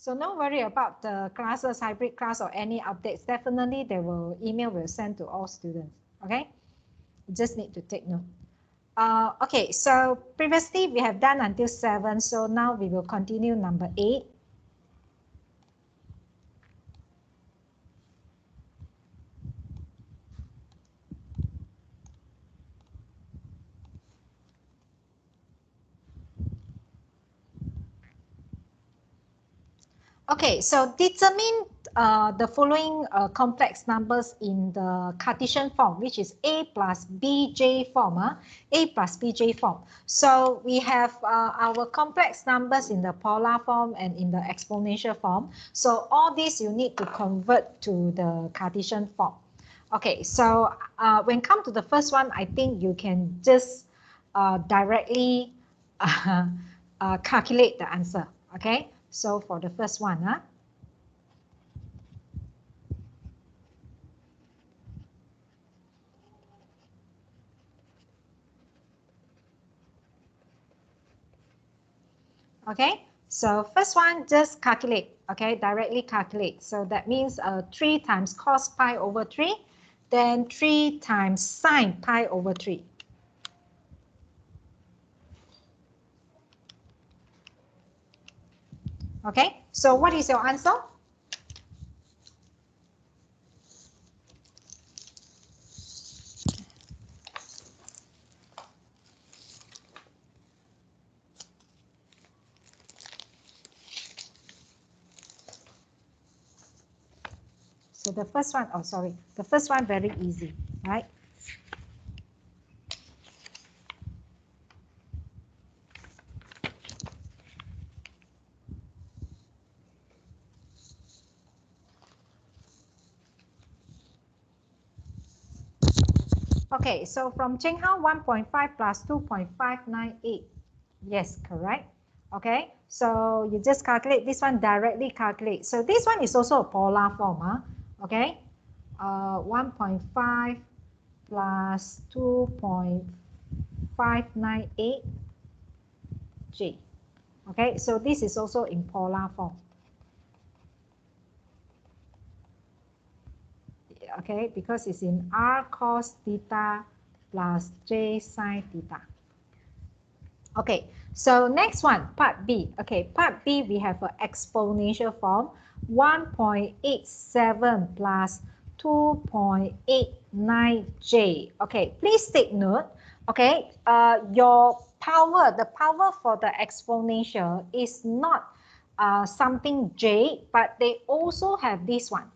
So no worry about the classes, hybrid class or any updates. Definitely email will send to all students. Okay, you just need to take note. Okay, so previously we have done until 7, so now we will continue number 8. Okay, so determine the following complex numbers in the Cartesian form, which is A plus BJ form. A plus BJ form. So we have our complex numbers in the polar form and in the exponential form. So all these you need to convert to the Cartesian form. Okay, so when come to the first one, I think you can just directly calculate the answer. Okay. So for the first one, okay. So first one, just calculate. Okay, directly calculate. So that means 3 times cos pi over 3, then 3 times sine pi over 3. Okay, so what is your answer? So the first one, oh sorry, the first one very easy, right? Okay, so from Cheng Hao, 1.5 plus 2.598. Yes, correct. Okay, so you just calculate this one, directly calculate. So this one is also a polar form. Okay, 1.5 plus 2.598 G. Okay, so this is also in polar form. Okay, because it's in r cos theta plus j sine theta. Okay, so next one, part B. Okay, part B, we have an exponential form, 1.87 plus 2.89j. Okay, please take note. Okay, your power, the power for the exponential is not something j, but they also have this one.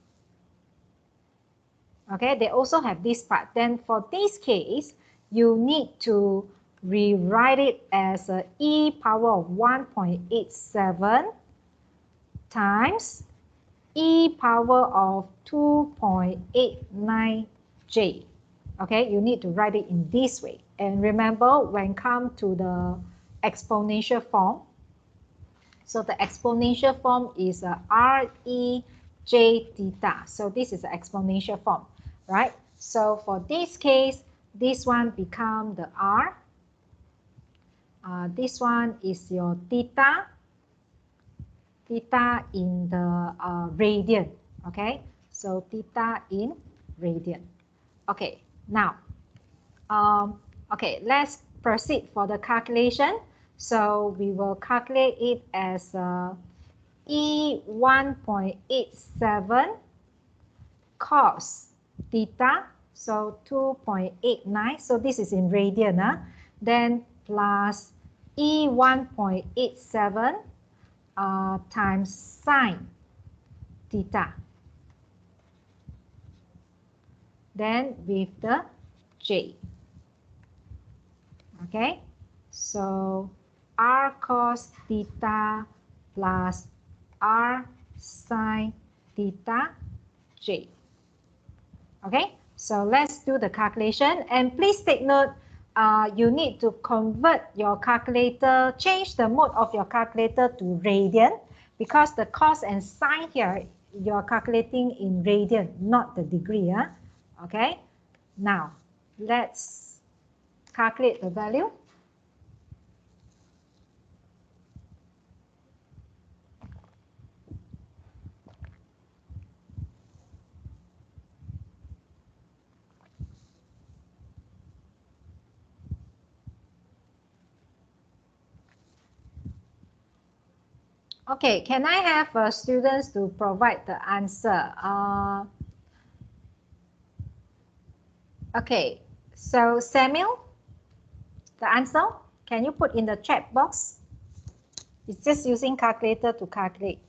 Okay, they also have this part. Then for this case, you need to rewrite it as a e power of 1.87 times e power of 2.89j. Okay, you need to write it in this way. And remember, when come to the exponential form, so the exponential form is r e j theta. So this is the exponential form, right? So for this case, this one become the r. This one is your theta. Theta in the radian. Okay, so theta in radian. Okay, now, okay, let's proceed for the calculation. So we will calculate it as E 1.87 cos theta, so 2.89. So this is in radian. Then plus E 1.87 times sine theta. Then with the j. Okay, so r cos theta plus r sine theta j. Okay, so let's do the calculation. And please take note, you need to convert your calculator, change the mode of your calculator to radian, because the cos and sine here, you're calculating in radian, not the degree. Okay, now let's calculate the value. Okay, can I have students to provide the answer? Okay, so Samuel, the answer, can you put in the chat box? It's just using calculator to calculate.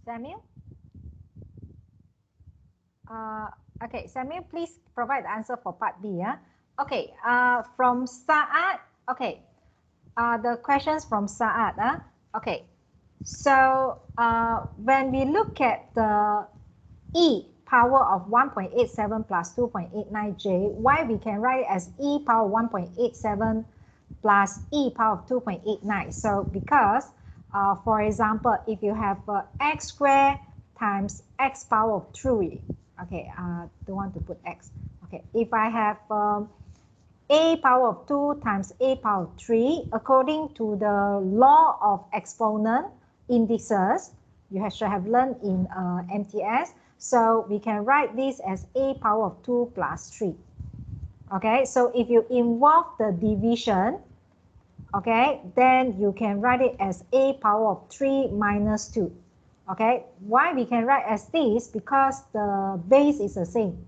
Samuel? Okay, Samuel, please provide the answer for part B. Yeah? Okay, from Saad, okay, the questions from Saad. Okay, so when we look at the E power of 1.87 plus 2.89j, why we can write it as E power 1.87 plus E power of 2.89. So because, for example, if you have x squared times x power of 3, okay, don't want to put x. Okay, if I have a power of 2 times a power of 3, according to the law of exponent indices, you should have learned in EMTS. So we can write this as a power of 2 plus 3. Okay, so if you involve the division, okay, then you can write it as a power of 3 minus 2. Okay, why we can write as this? Because the base is the same.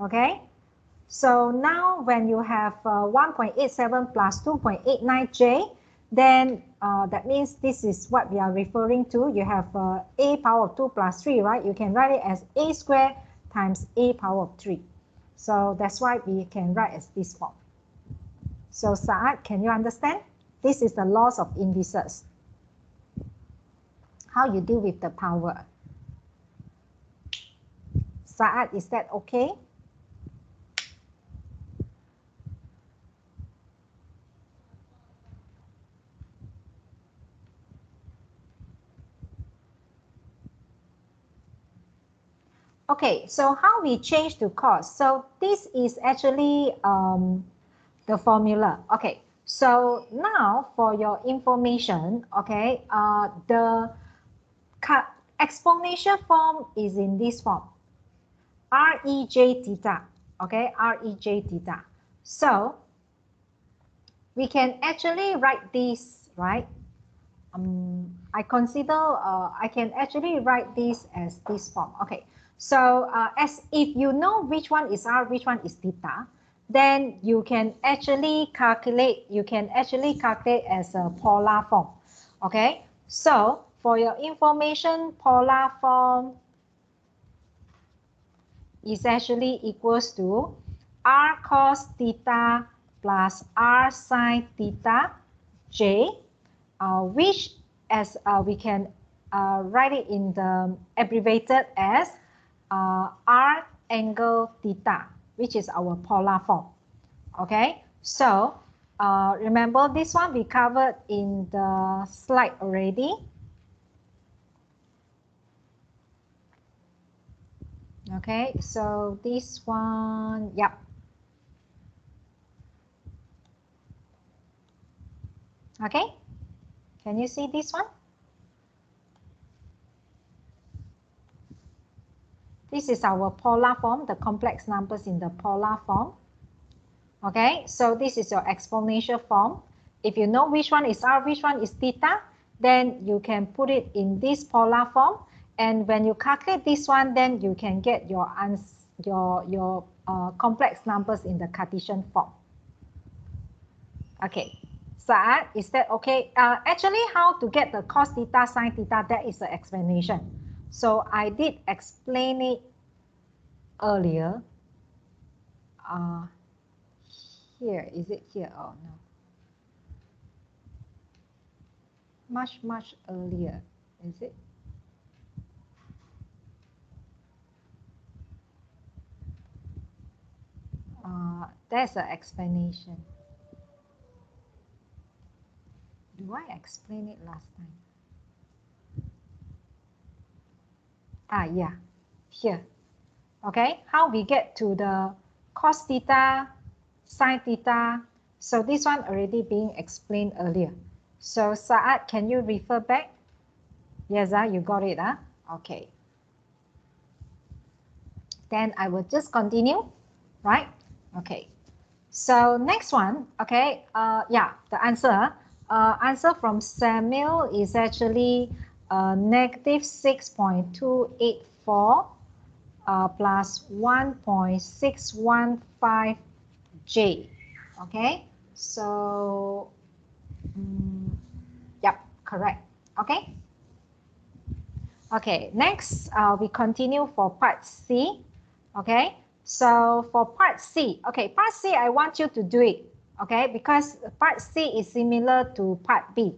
Okay, so now when you have 1.87 plus 2.89j, then that means this is what we are referring to. You have a power of 2 plus 3, right? You can write it as a squared times a power of 3. So that's why we can write as this form. So Saad, can you understand? This is the laws of indices. How you deal with the power. Saad, is that okay? Okay, so how we change to cos? So this is actually the formula. Okay, so now for your information, okay, the exponential form is in this form, Rej theta, okay, Rej theta. So we can actually write this, right? I consider I can actually write this as this form. Okay, so as if you know which one is R, which one is theta, then you can actually calculate. You can actually calculate as a polar form. Okay, so for your information, polar form is actually equals to R cos theta plus R sine theta j, which as we can write it in the abbreviated as R angle theta, which is our polar form. Okay, so remember this one we covered in the slide already. Okay, so this one, yep. Okay, can you see this one? This is our polar form, the complex numbers in the polar form. Okay, so this is your exponential form. If you know which one is R, which one is theta, then you can put it in this polar form. And when you calculate this one, then you can get your complex numbers in the Cartesian form. Okay, Saad, is that okay? Actually, how to get the cos theta, sine theta, that is the explanation. So I did explain it earlier. Here, is it here? Oh, no. Much earlier, is it? There's an explanation. Do I explain it last time? Yeah. here. Okay, how we get to the cos theta, sin theta. So this one already being explained earlier. So Saad, can you refer back? Yes, you got it. Okay. Then I will just continue, right? Okay. So next one, okay, yeah, the answer. Answer from Samuel is actually negative 6.284 plus 1.615J. Okay, so, yep, correct. Okay. Okay, next we continue for part C. Okay, so for part C, okay, part C, I want you to do it, okay, because part C is similar to part B.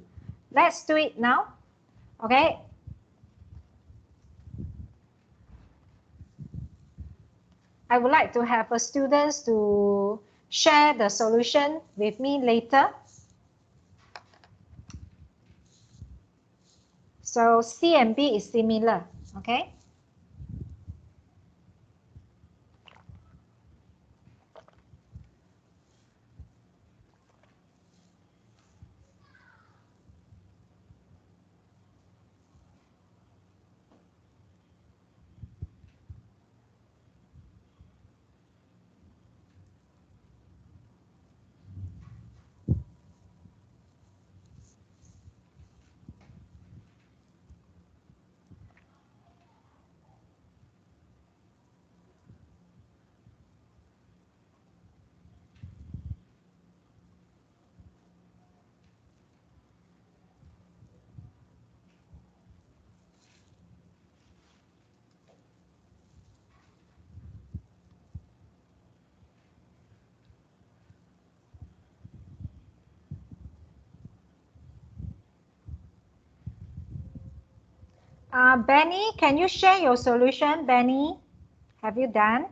Let's do it now, okay. I would like to have students to share the solution with me later. So C and B is similar, okay. Benny, can you share your solution, Benny? Have you done?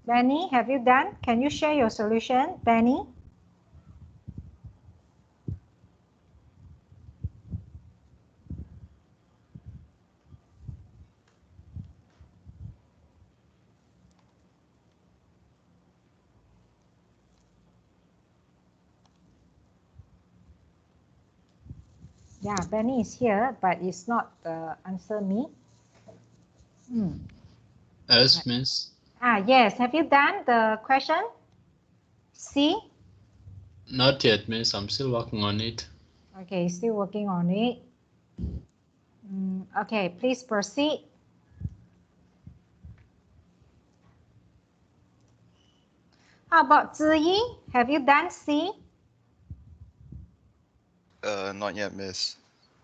Benny, have you done? Can you share your solution, Benny? Yeah, Benny is here, but it's not answer me. Yes, miss. Yes. Have you done the question? C? Not yet, miss. I'm still working on it. Okay, still working on it. Okay, please proceed. How about Ziyi? Have you done C? Not yet, miss.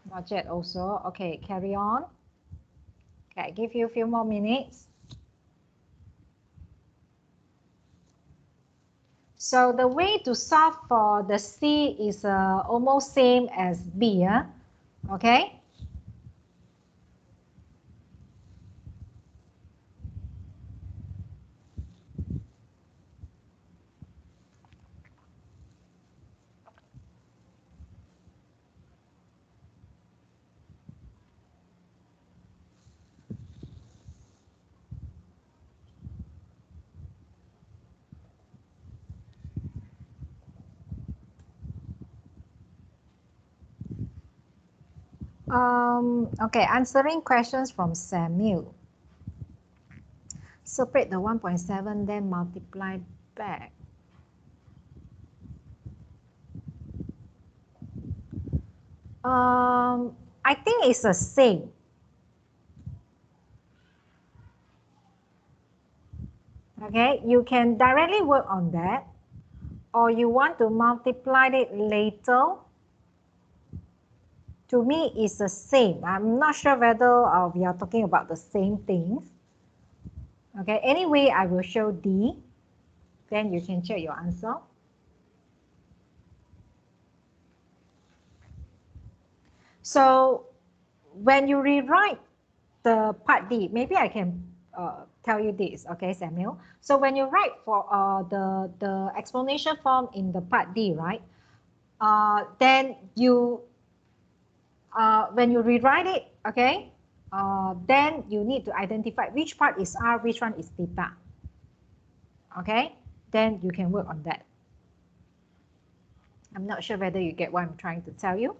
Not yet also. Okay, carry on. Okay, I give you a few more minutes. So the way to solve for the C is almost same as B. Okay. Okay, answering questions from Samuel. Separate the 1.7, then multiply back. I think it's the same. Okay, you can directly work on that, or you want to multiply it later. To me, it's the same. I'm not sure whether we are talking about the same things. Okay, anyway, I will show D. Then you can check your answer. So when you rewrite the part D, maybe I can tell you this, okay, Samuel. So when you write for the explanation form in the part D, right? Then you when you rewrite it, okay, then you need to identify which part is R, which one is theta. Okay, then you can work on that. I'm not sure whether you get what I'm trying to tell you.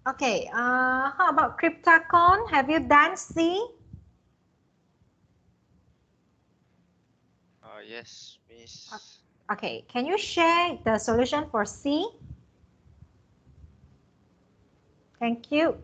Okay, how about cryptocon? Have you done C? Yes, Miss. Okay, can you share the solution for C? Thank you.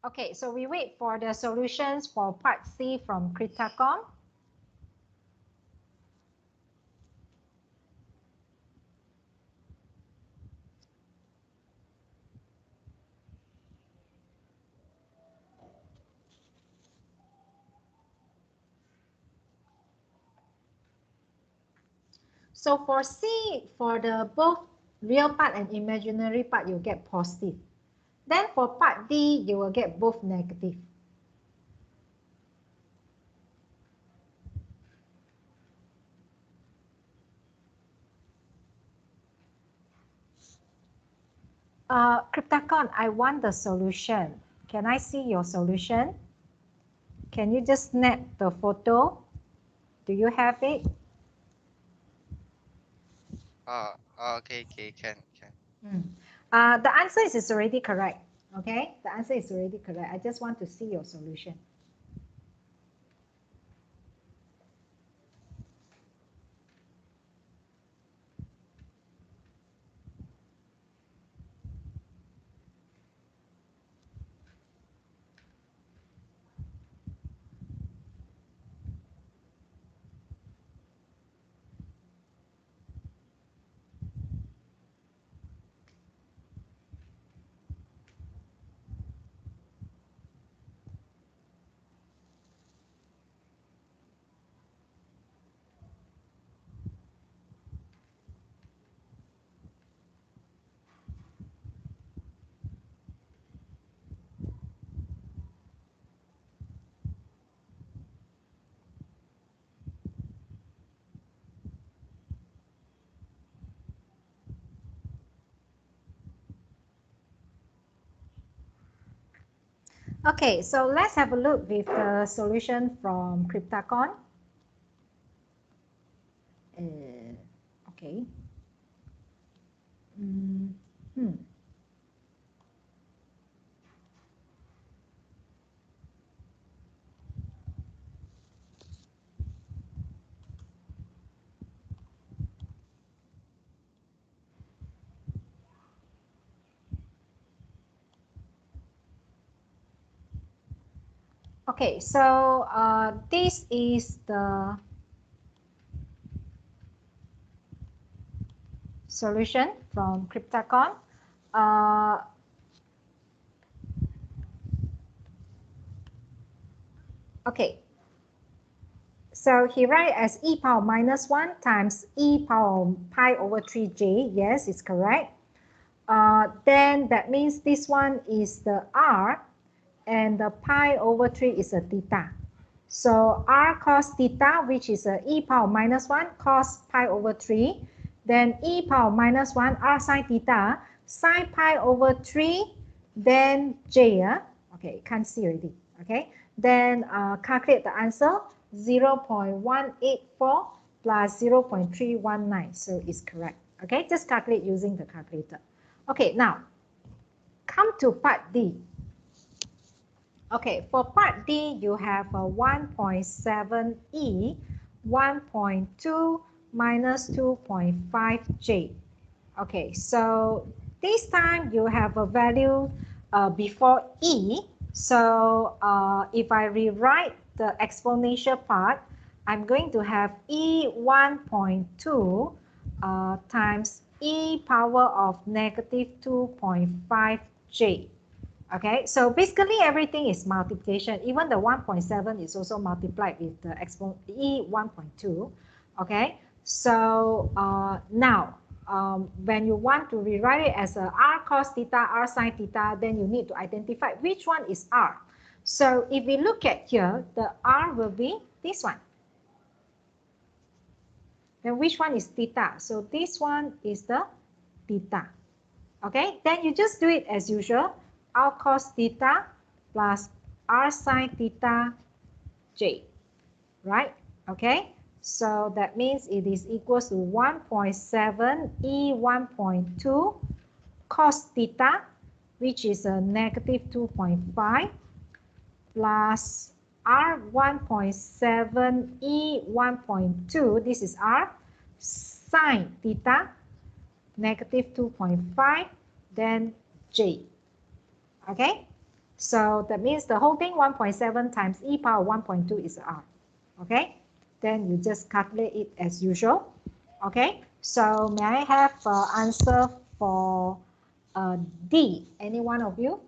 Okay, so we wait for the solutions for part C from cryptocon. So for C, for the both real part and imaginary part, you get positive. Then for part D, you will get both negative. Cryptocon, I want the solution. Can I see your solution? Can you just snap the photo? Do you have it? Okay, can. The answer is already correct. Okay, the answer is already correct. I just want to see your solution. Okay, so let's have a look with the solution from cryptocon. Okay. Okay, so this is the solution from cryptocon. Okay, so he write as e power minus 1 times e power pi over 3j. Yes, it's correct. Then that means this one is the r, and the pi over 3 is a theta. So r cos theta, which is a e power minus 1 cos pi over 3. Then e power minus 1 r sine theta, sine pi over 3, then j. Okay, can't see already. Okay, then calculate the answer. 0.184 plus 0.319. So it's correct. Okay, just calculate using the calculator. Okay, now come to part D. Okay, for part D, you have a 1.7e, 1.2 minus 2.5j. Okay, so this time you have a value before e. So if I rewrite the exponential part, I'm going to have e 1.2 times e power of negative 2.5 j. Okay, so basically everything is multiplication. Even the 1.7 is also multiplied with the exponent e 1.2. Okay, so now when you want to rewrite it as a r cos theta, r sin theta, then you need to identify which one is r. So if we look at here, the r will be this one. Then which one is theta? So this one is the theta. Okay, then you just do it as usual. R cos theta plus r sin theta j, right? Okay, so that means it is equals to 1.7 e 1.2 cos theta, which is a negative 2.5, plus r 1.7 e 1.2, this is r, sin theta, negative 2.5, then j. Okay, so that means the whole thing 1.7 times e power 1.2 is r. Okay, then you just calculate it as usual. Okay, so may I have answer for D? Any one of you?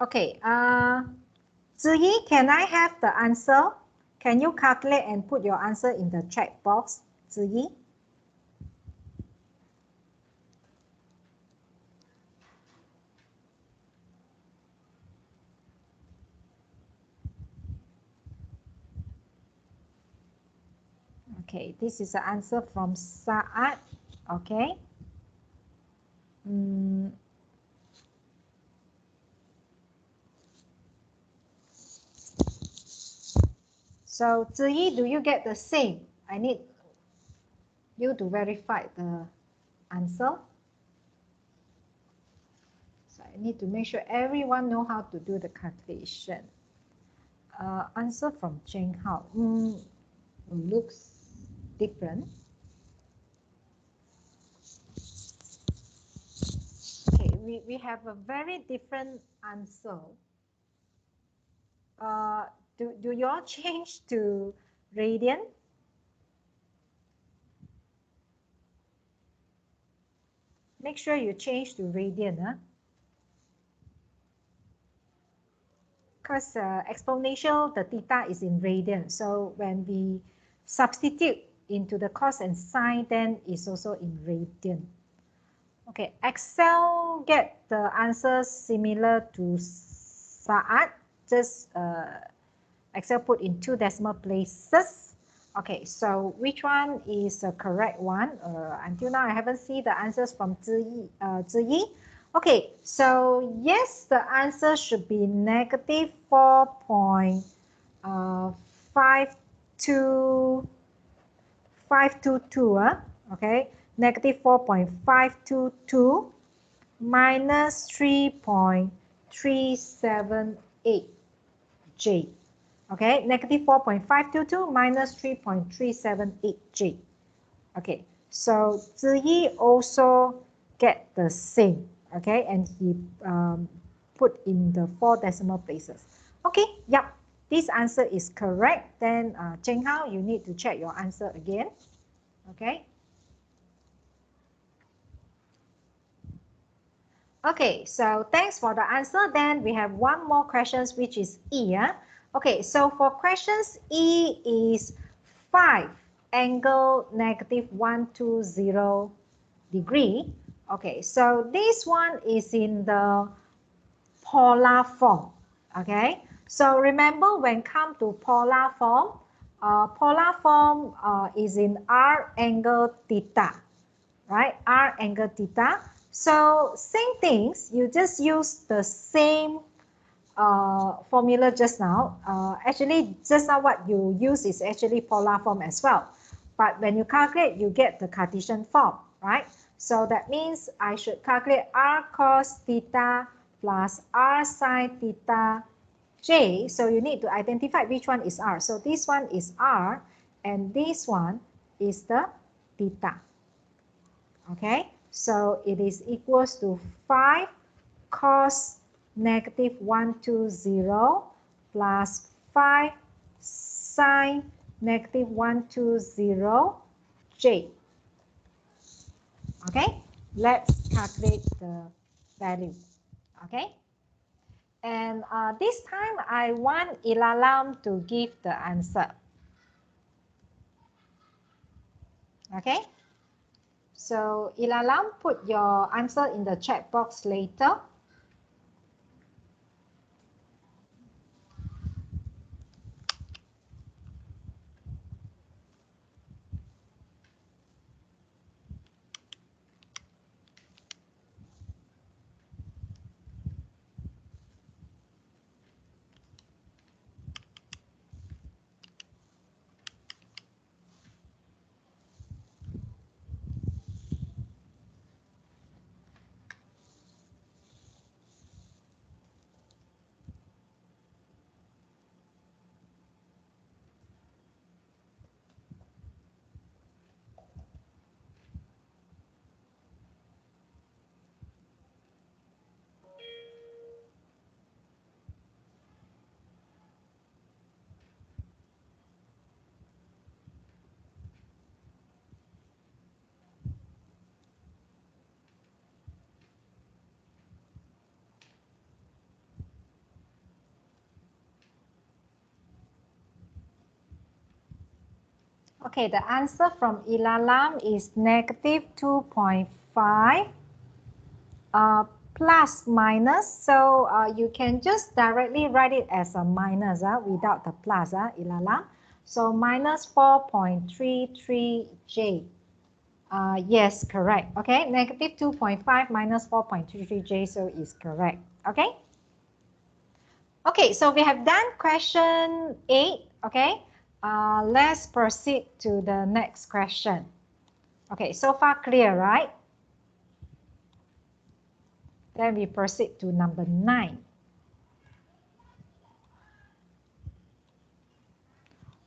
Okay, Ziyi, can I have the answer? Can you calculate and put your answer in the chat box, Ziyi? Okay, this is the answer from Saad. Okay. So, Ziyi, do you get the same? I need you to verify the answer. So, I need to make sure everyone know how to do the calculation. Answer from Cheng Hao. Looks different. Okay, we have a very different answer. Do you all change to radian? Make sure you change to radian. Because exponential, the theta is in radian. So when we substitute into the cos and sine, then it's also in radian. Okay, Excel get the answers similar to Saad. Just Excel put in 2 decimal places. Okay, so which one is the correct one? Until now, I haven't seen the answers from Ziyi. Okay, so yes, the answer should be negative 4.522. Okay, negative 4.522 minus 3.378 J. Okay, negative 4.522 minus 3.378 J. Okay, so Ziyi also get the same. Okay, and he put in the 4 decimal places. Okay, yep, this answer is correct. Then Cheng Hao, you need to check your answer again. Okay. Okay, so thanks for the answer. Then we have one more questions, which is E. Okay, so for questions E is 5 angle negative 120 degree. Okay, so this one is in the polar form. Okay, so remember when come to polar form is in r angle theta, right? R angle theta. So same things, you just use the same formula just now. Actually, just now what you use is actually polar form as well. But when you calculate, you get the Cartesian form, right? So that means I should calculate r cos theta plus r sin theta j. So you need to identify which one is r. So this one is r, and this one is the theta. Okay, so it is equals to 5 cos negative 120 plus 5 sine negative 120 j. Okay, let's calculate the value. Okay, and this time I want Ilalam to give the answer. Okay, so Ilalam, put your answer in the chat box later. Okay, the answer from Ilalam is negative 2.5 plus minus. So you can just directly write it as a minus without the plus, Ilalam. So minus 4.33j. Yes, correct. Okay, negative 2.5 minus 4.33j, so is correct. Okay. Okay, so we have done question 8. Okay. Let's proceed to the next question. Okay, so far clear, right? Then we proceed to number 9.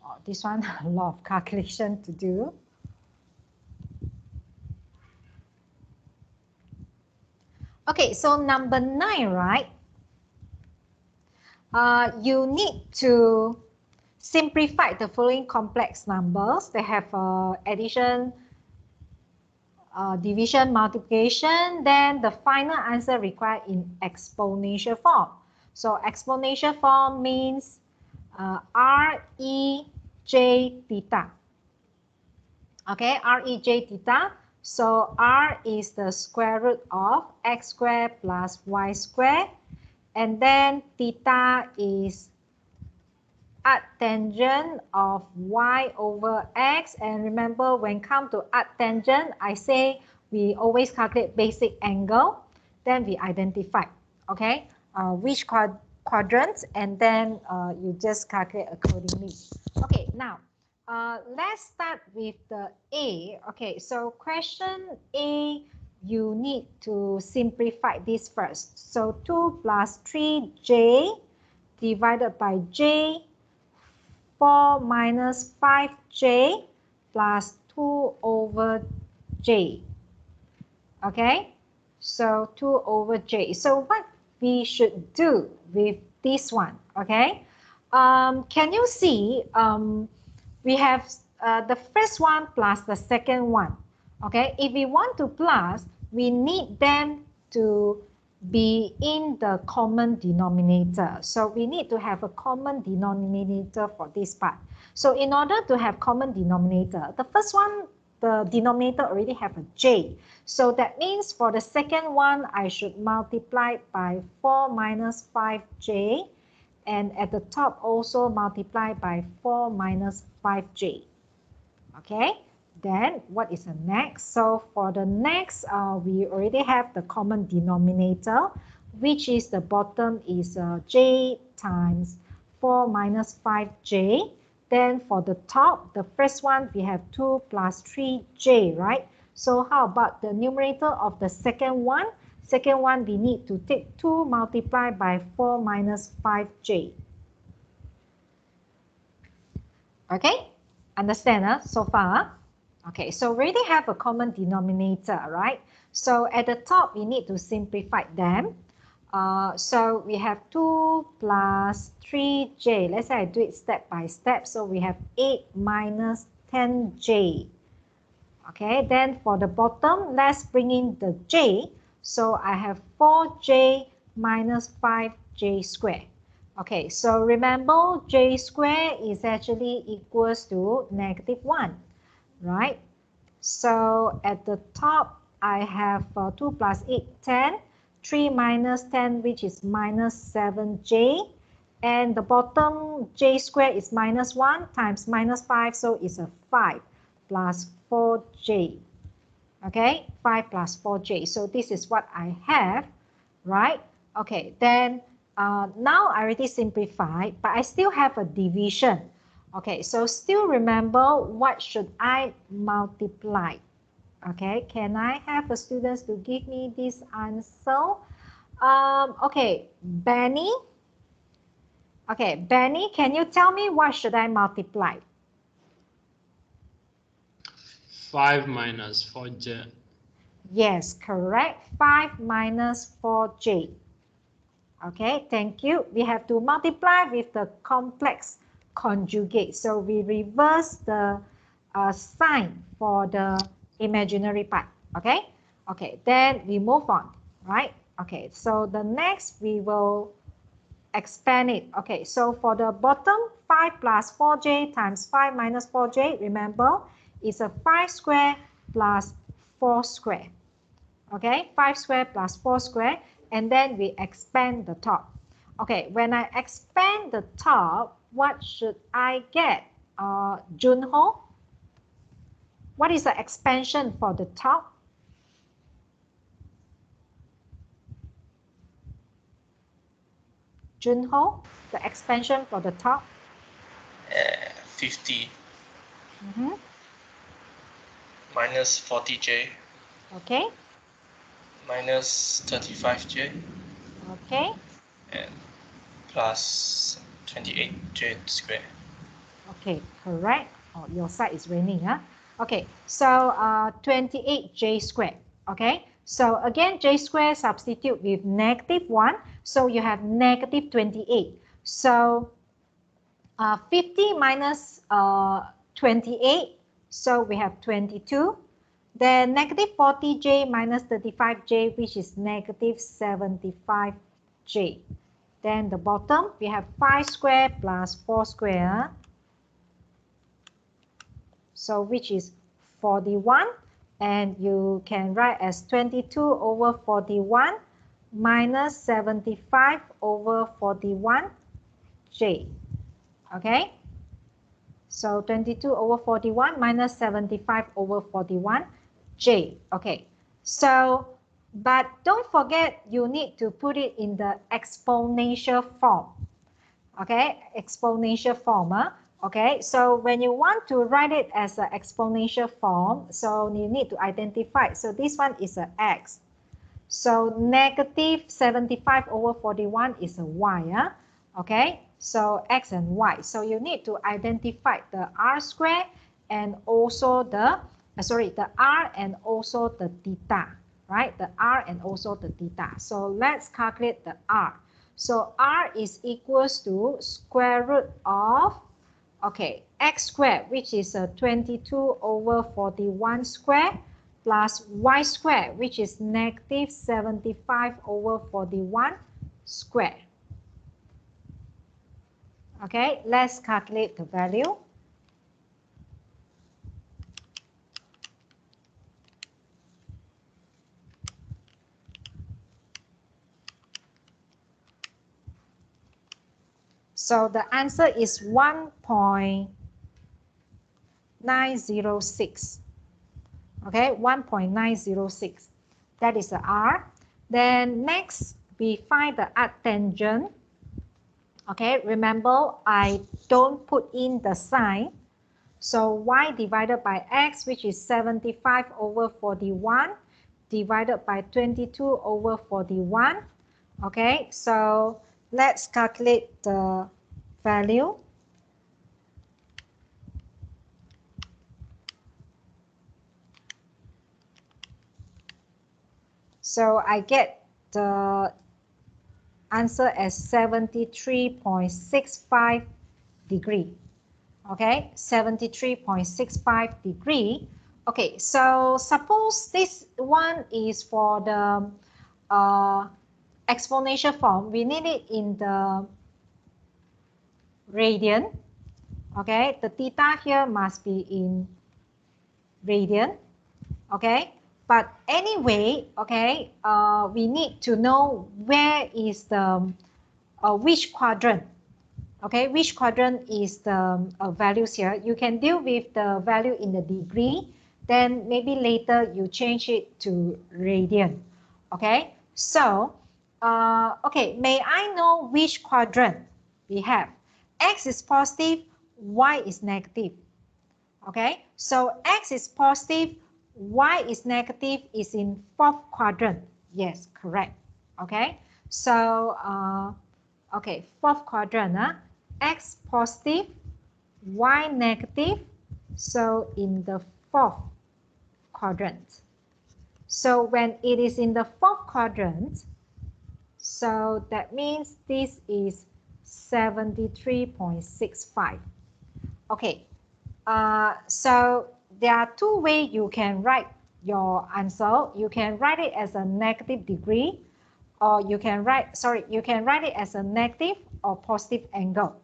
Oh, this one, a lot of calculation to do. Okay, so number 9, right? You need to simplify the following complex numbers. They have addition, division, multiplication, then the final answer required in exponential form. So exponential form means R, E, J, theta. Okay, R, E, J, theta. So R is the square root of x squared plus y squared. And then theta is arctangent of y over x. And remember, when come to arctangent, I say we always calculate basic angle. Then we identify, okay, which quadrants, and then you just calculate accordingly. Okay, now let's start with the A. Okay, so question A, you need to simplify this first. So 2 plus 3j divided by j, 4 minus 5j plus 2 over j. Okay, so 2 over j. So what we should do with this one, okay? Can you see we have the first one plus the second one, okay? If we want to plus, we need them to be in the common denominator. So we need to have a common denominator for this part. So in order to have common denominator, the first one, the denominator already have a j. So that means for the second one, I should multiply by 4 minus 5j. And at the top also multiply by 4 minus 5j. Okay, then what is the next? So for the next, we already have the common denominator, which is the bottom is j times 4 minus 5j. Then for the top, the first one, we have 2 plus 3j, right? So how about the numerator of the second one? Second one, we need to take 2 multiplied by 4 minus 5j. Okay, understand so far? Okay, so we already have a common denominator, right? So at the top, we need to simplify them. So we have 2 plus 3j. Let's say I do it step by step. So we have 8 minus 10j. Okay, then for the bottom, let's bring in the j. So I have 4j minus 5j squared. Okay, so remember j squared is actually equals to -1, right? So at the top, I have 2 plus 8, 10. 3 minus 10, which is minus 7j. And the bottom j squared is -1 times -5, so it's a 5 plus 4j. Okay, 5 plus 4j. So this is what I have, right? Okay, then now I already simplified, but I still have a division. Okay, so still remember what should I multiply? Okay, can I have the students to give me this answer? Okay, Benny. Okay, Benny, can you tell me what should I multiply? 5 minus 4j. Yes, correct. 5 minus 4j. Okay, thank you. We have to multiply with the complex conjugate. So we reverse the sign for the imaginary part. Okay, okay, then we move on, right? Okay, so the next we will expand it. Okay, so for the bottom, 5 plus 4j times 5 minus 4j, remember, is a 5 square plus 4 square. Okay, 5 square plus 4 square, and then we expand the top. Okay, when I expand the top, what should I get? Junho, what is the expansion for the top? Junho, the expansion for the top? 50 Mm-hmm. minus 40j Okay, minus 35j okay, and plus 28j squared. okay, correct. Oh, your side is raining, huh? Okay, so 28j squared. Okay, so again, j squared substitute with -1, so you have -28. So 50 minus 28, so we have 22. Then -40j minus 35j, which is -75j. Then the bottom, we have 5 square plus 4 square. So which is 41. And you can write as 22 over 41 minus 75 over 41j. Okay? So 22 over 41 minus 75 over 41j. Okay. So, but don't forget you need to put it in the exponential form. Okay, exponential form. Okay, so when you want to write it as an exponential form, so you need to identify. So this one is an x. So -75 over 41 is a y. Okay, so x and y. So you need to identify the r square and also the, the r and also the theta, right? The r and also the theta. So let's calculate the r. So r is equals to square root of, okay, x squared, which is 22 over 41 square, plus y squared, which is -75 over 41 square. Okay, let's calculate the value. So the answer is 1.906. Okay, 1.906. That is the R. Then next, we find the arctangent. Okay, remember I don't put in the sign. So y divided by x, which is 75 over 41, divided by 22 over 41. Okay, so let's calculate the value. So I get the answer as 73.65 degree. Okay, 73.65 degree. Okay, so suppose this one is for the exponential form. We need it in the radian. Okay, the theta here must be in radian. Okay, but anyway, okay, we need to know where is the which quadrant. Okay, which quadrant is the values here. You can deal with the value in the degree, then maybe later you change it to radian. Okay, so okay, may I know which quadrant we have? X is positive, Y is negative. Okay, so X is positive, Y is negative, is in fourth quadrant. Yes, correct. Okay, so okay, fourth quadrant, X positive, Y negative, so in the fourth quadrant. So when it is in the fourth quadrant, so that means this is 73.65. Okay, so there are two ways you can write your answer. You can write it as a negative degree, or you can write it as a negative or positive angle.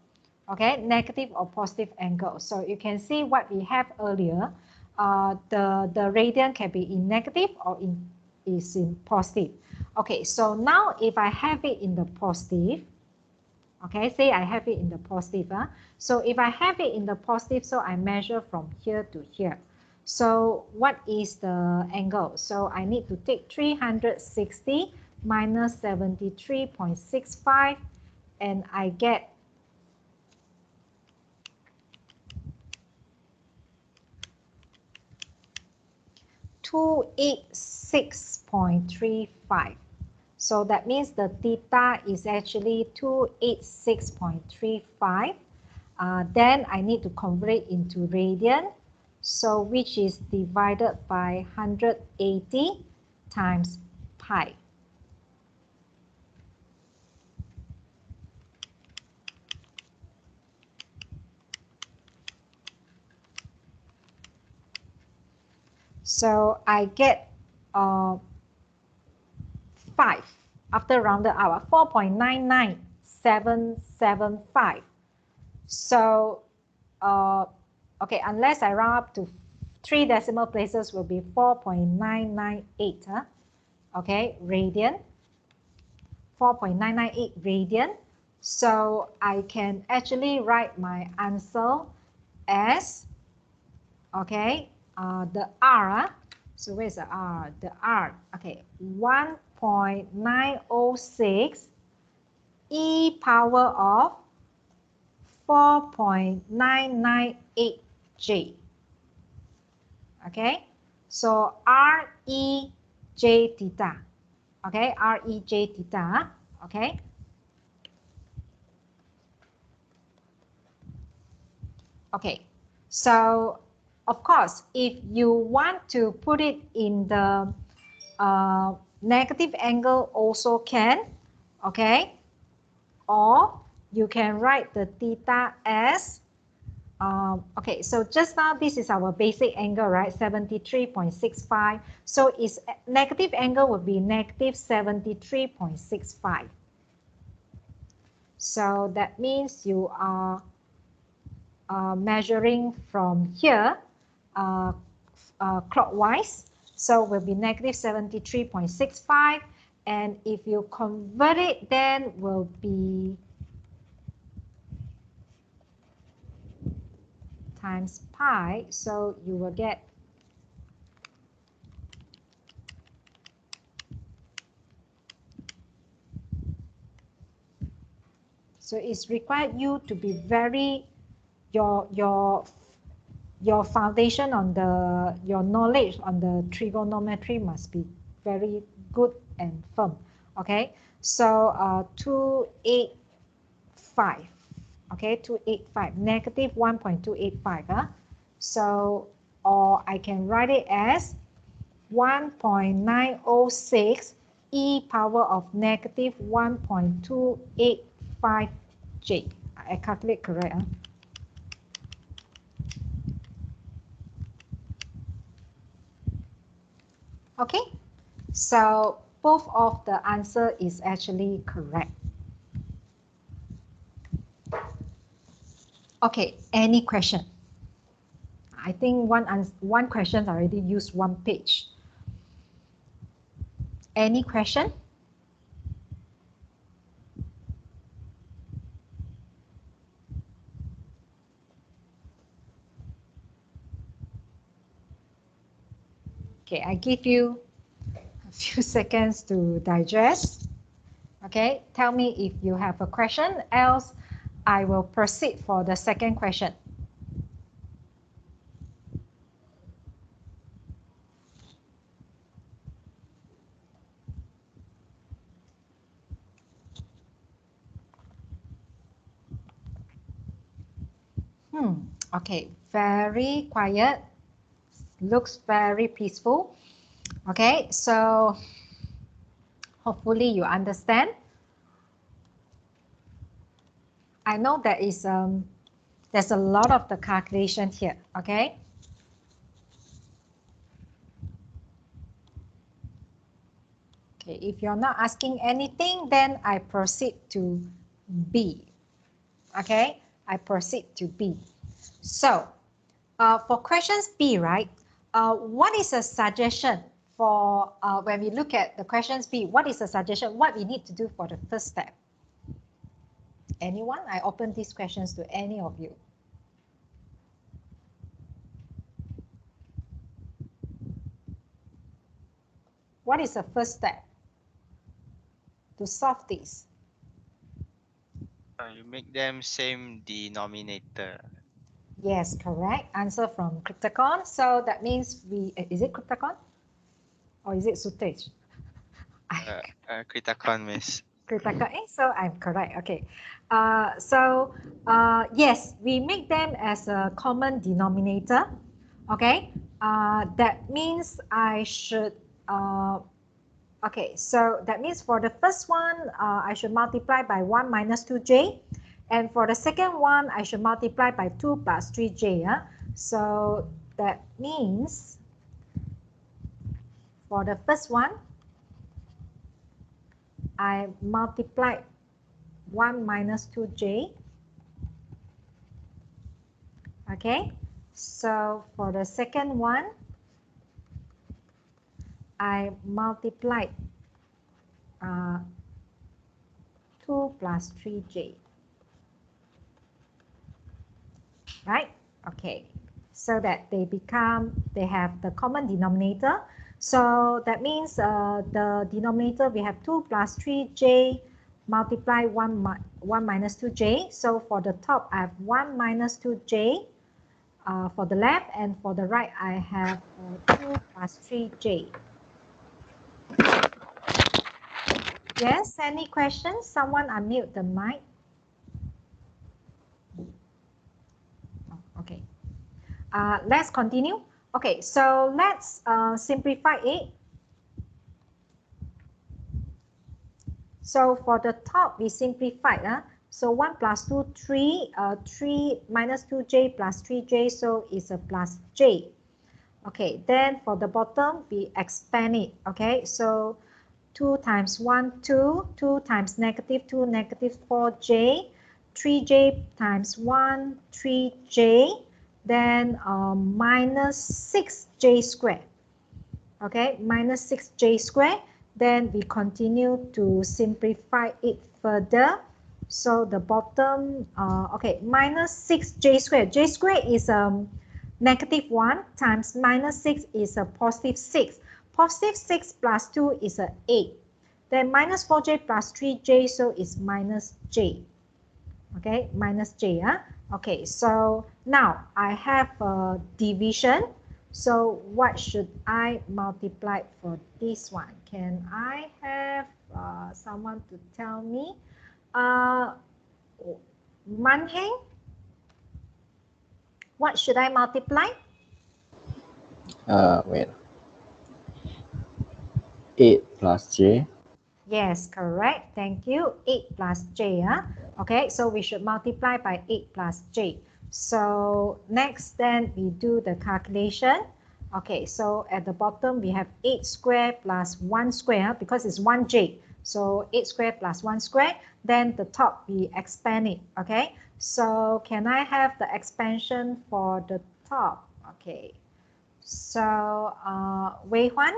Okay, negative or positive angle. So you can see what we have earlier. The radian can be in negative or is in positive. Okay, so now if I have it in the positive, okay, say I have it in the positive. So if I have it in the positive, so I measure from here to here. So what is the angle? So I need to take 360 minus 73.65, and I get 286.35. So that means the theta is actually 286.35. Then I need to convert it into radian, so which is divided by 180 times pi. So I get 5 after rounded out, 4.99775. So okay, unless I round up to 3 decimal places, will be 4.998. Okay, radian. 4.998 radian. So I can actually write my answer as, okay, the R. So where's the R? The R, okay, 1.906 e power of 4.998j. Okay, so REJ theta. Okay, REJ theta. Okay. Okay, so of course, if you want to put it in the negative angle also can, okay, or you can write the theta as, okay, so just now this is our basic angle, right, 73.65. So its negative angle would be negative 73.65. So that means you are measuring from here clockwise, so will be negative 73.65, and if you convert it, then will be times pi, so you will get so it's required you to be very your foundation on your knowledge on the trigonometry must be very good and firm. Okay, so 285. Okay, 285 negative 1.285. So or I can write it as 1.906 e power of negative 1.285j. I calculate correct. Okay, so both of the answer is actually correct. Okay, any question? I think one question already used 1 page. Any question? Okay, I give you a few seconds to digest. Okay, tell me if you have a question, else I will proceed for the second question. Okay, very quiet. Looks very peaceful. Okay, so hopefully you understand. I know there is there's a lot of the calculation here. Okay. Okay, if you're not asking anything, then I proceed to B. Okay, I proceed to B. So for questions B, right? What is a suggestion for when we look at the questions B? What is a suggestion? What we need to do for the first step? Anyone? I open these questions to any of you. What is the first step to solve this? You make them same denominator. Yes, correct. Answer from Crypticon. So that means is it Crypticon? Or is it Sutesh? Criticon, miss. Crypticon, so I'm correct. Okay. Yes, we make them as a common denominator. Okay. That means I should okay, so that means for the first one, I should multiply by 1 minus 2j. And for the second one, I should multiply by 2 plus 3j. Yeah? So that means for the first one, I multiplied 1 minus 2j. Okay, so for the second one, I multiplied 2 plus 3j. Right? Okay, so that they have the common denominator. So that means the denominator, we have 2 plus 3j multiply 1 minus 2j. So for the top, I have 1 minus 2j for the left, and for the right, I have 2 plus 3j. Yes, any questions? Someone unmute the mic. Okay. Let's continue. Okay, so let's simplify it. So for the top, we simplified. So 1 plus 2, 3. 3 minus 2j plus 3j, so it's a plus j. Okay, then for the bottom, we expand it. Okay, so 2 times 1, 2. 2 times negative 2, negative 4j. 3j times 1, 3j. Then minus 6j squared. Okay, minus 6j squared. Then we continue to simplify it further. So the bottom, okay, minus 6j squared. J squared is negative 1 times minus 6 is a positive 6. Positive 6 plus 2 is a 8. Then minus 4j plus 3j, so it's minus j. Okay, minus j. Okay, so now I have a division. So what should I multiply for this one? Can I have someone to tell me? Manheng, what should I multiply? Wait. 8 plus j. Yes, correct. Thank you. 8 plus j. Okay, so we should multiply by 8 plus j. So next, then we do the calculation. Okay, so at the bottom, we have 8 square plus 1 square because it's 1j. So 8 square plus 1 square. Then the top, we expand it. Okay, so can I have the expansion for the top? Okay, so Wei Huan,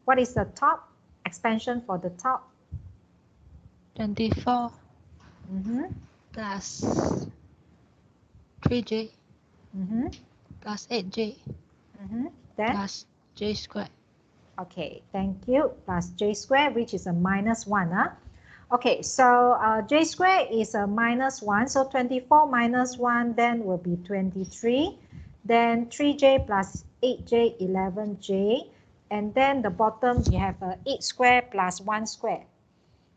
what is the top? Expansion for the top? 24 plus 3j plus 8j Then, plus j squared. okay, thank you. Plus j squared, which is a minus 1. Okay, so j squared is a minus 1. So 24 minus 1 then will be 23. Then 3j plus 8j, 11j. And then the bottom, we have 8 squared plus 1 squared.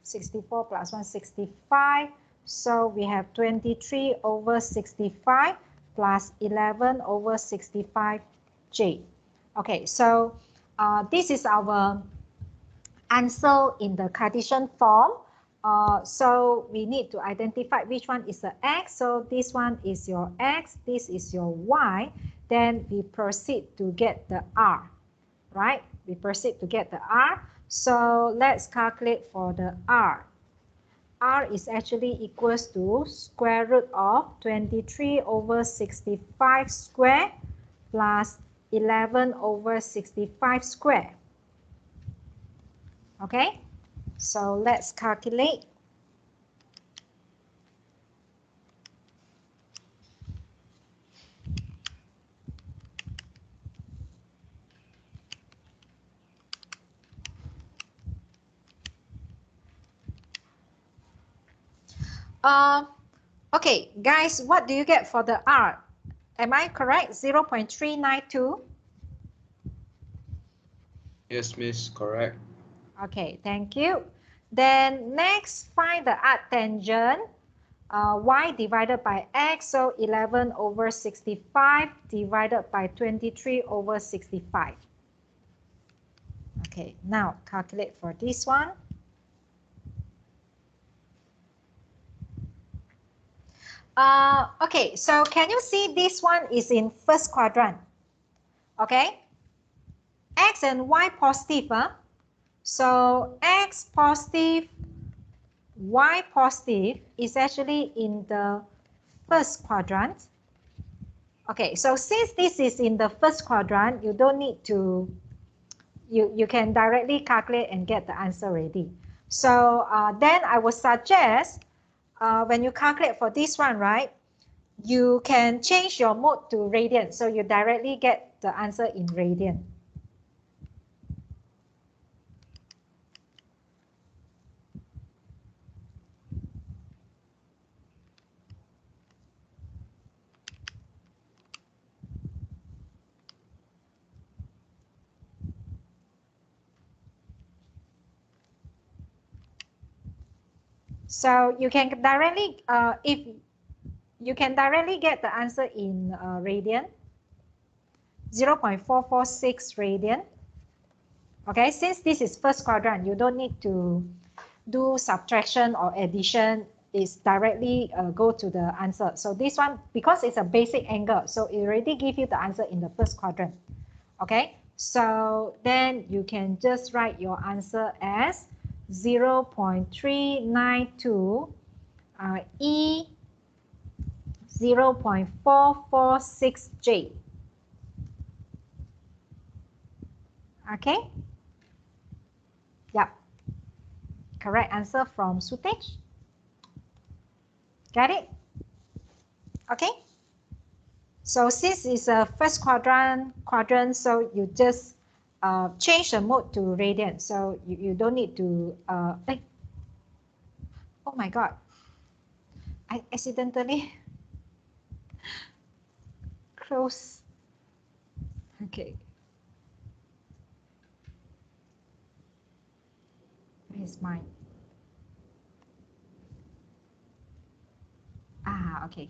64 plus 1, 65. So we have 23 over 65 plus 11 over 65j. Okay, so this is our answer in the Cartesian form. So we need to identify which one is the x. So this one is your x, this is your y. Then we proceed to get the r, right? We proceed to get the r. So let's calculate for the r. R is actually equals to square root of 23 over 65 square plus 11 over 65 square. Okay, so let's calculate. Okay, guys, what do you get for the R? Am I correct? 0.392? Yes, Miss, correct. Okay, thank you. Then next, find the arctangent. Y divided by x, so 11 over 65 divided by 23 over 65. Okay, now calculate for this one. Okay, so can you see this one is in first quadrant? Okay, x and y positive. So x positive, y positive is actually in the first quadrant. Okay, so since this is in the first quadrant, you don't need to, you can directly calculate and get the answer already. So then I would suggest when you calculate for this one, right, you can change your mode to radian. So you directly get the answer in radian. So you can directly, if you can directly get the answer in radian, 0.446 radian. Okay, since this is first quadrant, you don't need to do subtraction or addition. It's directly go to the answer. So this one, because it's a basic angle, so it already give you the answer in the first quadrant. Okay, so then you can just write your answer as 0.392 E 0.446J. Okay? Yep. Correct answer from Sutej. Got it? Okay? So since it's a first quadrant, so you just change the mode to radian. So you don't need to, oh my God. I accidentally close. Okay. Where's mine? Okay.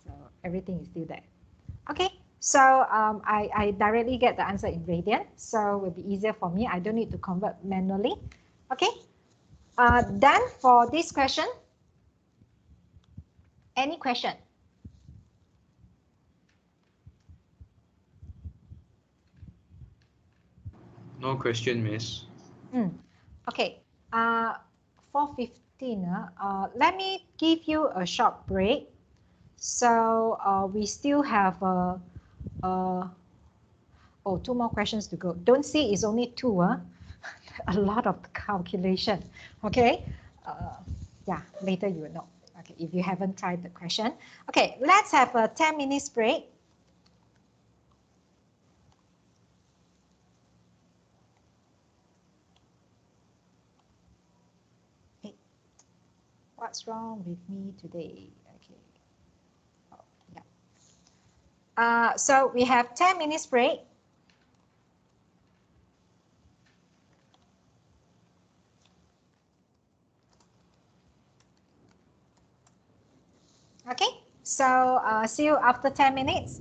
So everything is still there. Okay, So I directly get the answer in radian, so it will be easier for me. I don't need to convert manually. Okay. Then for this question, any question? No question, Miss. Okay. 4:15. Let me give you a short break. So we still have two more questions to go. Don't say it's only two. A lot of calculation. Okay. Yeah, later you will know. Okay, if you haven't tried the question. Okay, let's have a 10 minutes break. Hey, what's wrong with me today? Okay. Oh, yeah. So we have 10 minutes break. Okay, so see you after 10 minutes.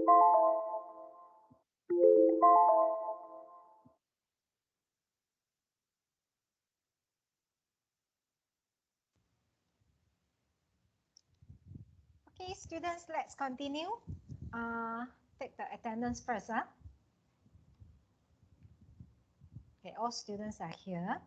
Okay, students, let's continue. Take the attendance first. Huh? Okay, all students are here.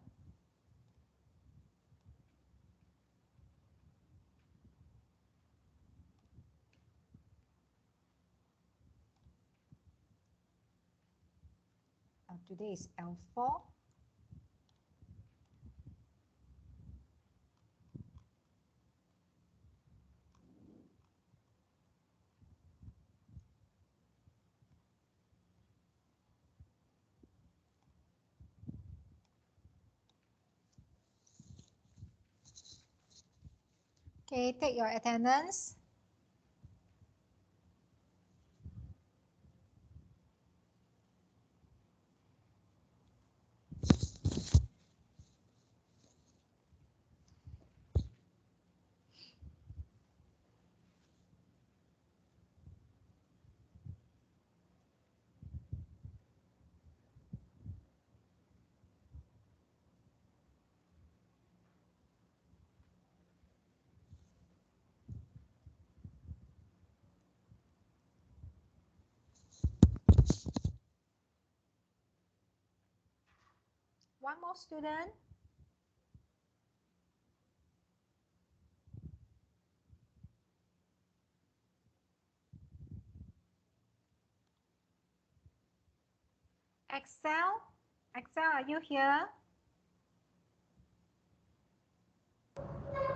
Today is L4. Okay, take your attendance. One more student. Excel, are you here?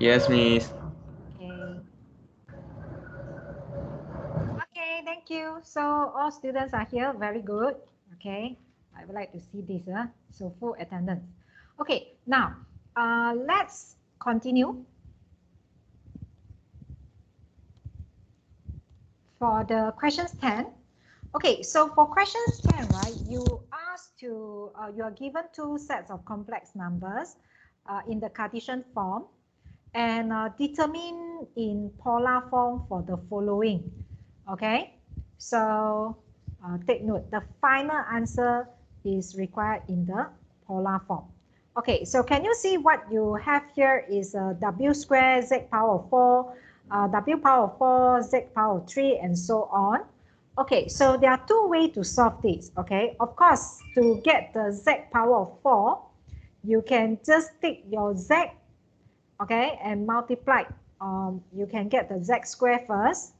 Yes, Miss. Okay. Okay, thank you. So all students are here. Very good. Okay, I would like to see this. So full attendance. Okay, now let's continue. For the questions 10. Okay, so for questions 10, right, you are given two sets of complex numbers in the Cartesian form and determine in polar form for the following. Okay, so take note, the final answer is required in the polar form. Okay, so can you see what you have here is w squared z power 4, w power 4, z power 3, and so on. Okay, so there are two ways to solve this. Okay, of course, to get the z power 4, you can just take your z, okay, and multiply. You can get the z squared first.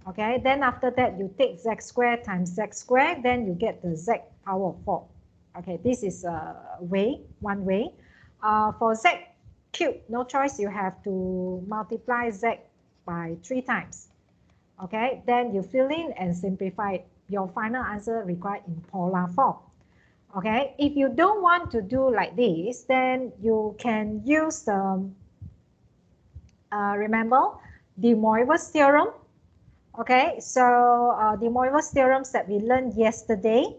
Okay, then after that, you take z squared times z squared, then you get the z power 4. Okay, this is one way. For z cubed, no choice, you have to multiply z by 3 times. Okay, then you fill in and simplify it. Your final answer required in polar form. Okay, if you don't want to do like this, then you can use the, remember, De Moivre's theorem. Okay, so De Moivre's theorems that we learned yesterday.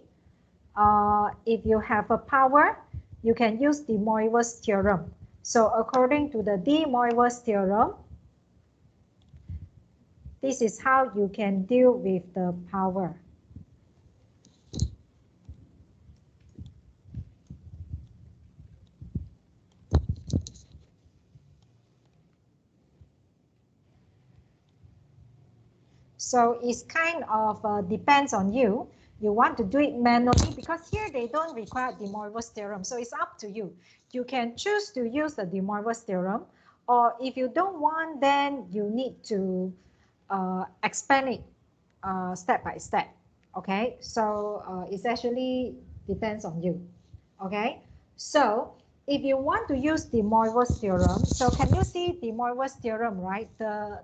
If you have a power, you can use De Moivre's theorem. So according to the De Moivre's theorem, this is how you can deal with the power. So it's kind of depends on you. You want to do it manually because here they don't require De Moivre's theorem. So it's up to you. You can choose to use the De Moivre's theorem, or if you don't want, then you need to expand it step by step. Okay, so it's actually depends on you. Okay, so if you want to use De Moivre's theorem, so can you see De Moivre's theorem, right? The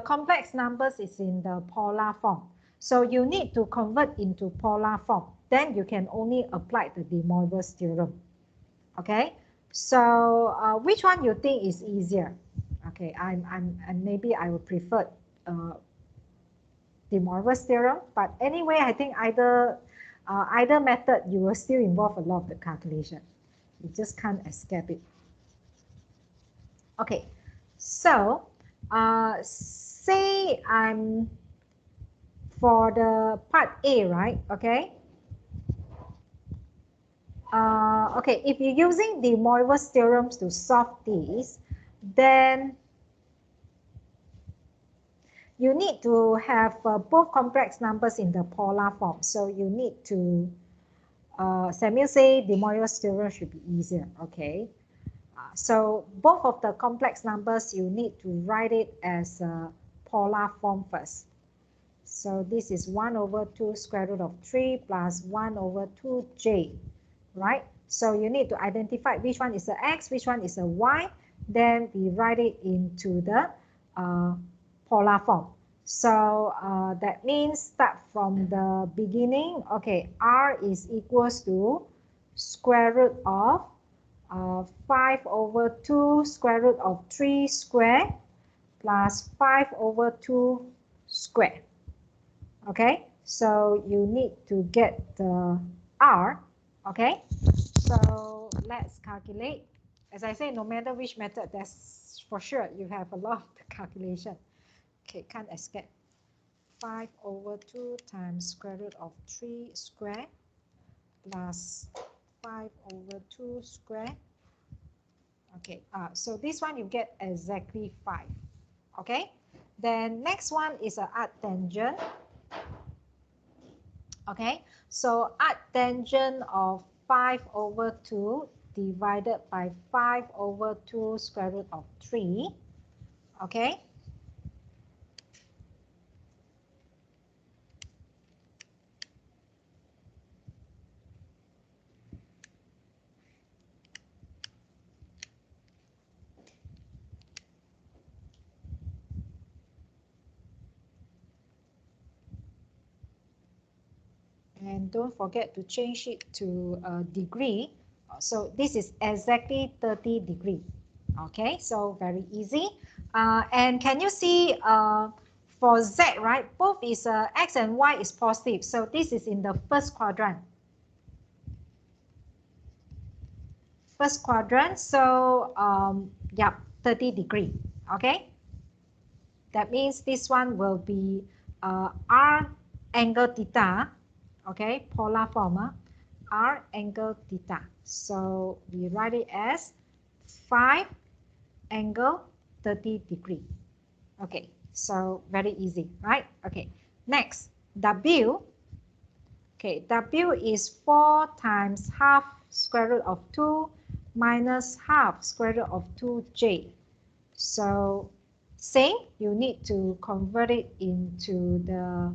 complex numbers is in the polar form. So you need to convert into polar form. Then you can only apply the De Moivre's theorem. Okay, so which one you think is easier? Okay, and maybe I would prefer De Moivre's theorem, but anyway, I think either method you will still involve a lot of the calculation. You just can't escape it. Okay, so say I'm for the part A, right? Okay. Okay, if you're using the Moivre's theorems to solve this, then you need to have both complex numbers in the polar form. So you need to, Samuel say the Moivre's theorem should be easier, okay? So both of the complex numbers, you need to write it as a polar form first. So this is 1 over 2 square root of 3 plus 1 over 2j, right? So you need to identify which one is a x, which one is a y. Then we write it into the polar form. So that means start from the beginning. Okay, r is equals to square root of 5 over 2 square root of 3 square plus 5 over 2 square. Okay, so you need to get the r. Okay, so let's calculate. As I say, no matter which method, that's for sure you have a lot of calculation. Okay, can't escape. 5 over 2 times square root of 3 square plus 5 over 2 square. Okay, so this one you get exactly 5. Okay, then next one is an arctangent. Okay, so arctangent of 5 over 2 divided by 5 over 2 square root of 3. Okay. And don't forget to change it to a degree. So this is exactly 30 degree. Okay, so very easy. And can you see for Z, right? Both is X and Y is positive. So this is in the first quadrant. First quadrant, so yeah, 30 degree. Okay, that means this one will be R angle theta. Okay, polar form, R angle theta. So we write it as 5 angle 30 degree. Okay, so very easy, right? Okay, next, W. Okay, W is 4 times half square root of 2 minus half square root of 2j. So same, you need to convert it into the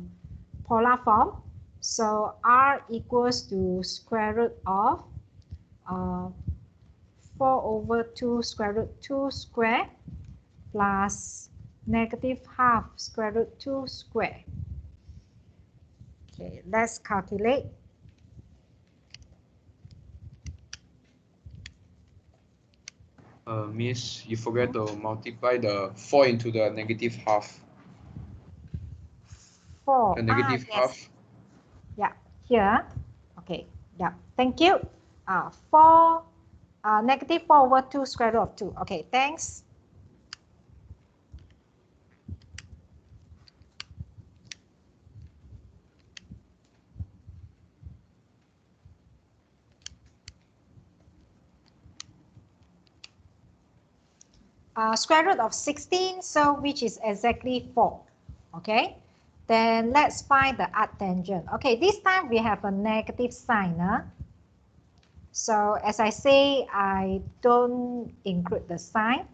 polar form. So R equals to square root of 4 over 2 square root 2 square plus negative half square root 2 square. Okay, let's calculate. Miss, you forget to multiply the 4 into the negative half. 4. The negative Yes. half. Yeah, here. Okay, yeah, thank you. 4, negative 4 over 2 square root of 2. Okay, thanks. Square root of 16, so which is exactly 4. Okay, then let's find the arctangent. Okay, this time we have a negative sign. So as I say, I don't include the sign.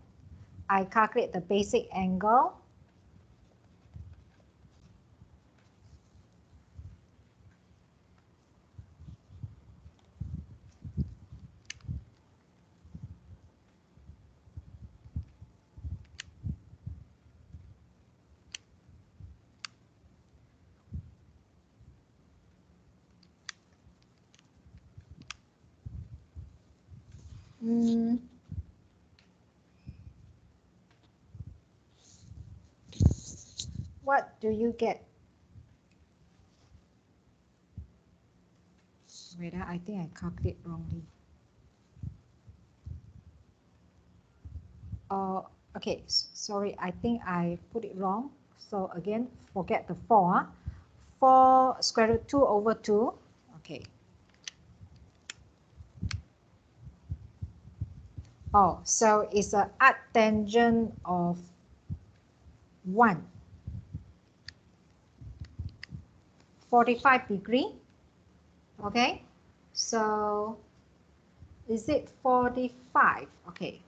I calculate the basic angle. What do you get? Wait, I think I calculate wrongly. Okay, sorry, I think I put it wrong. So again, forget the 4. 4 square root 2 over 2. Okay. Oh, so it's an arctangent of 1. 45 degree. Okay. So is it 45? Okay.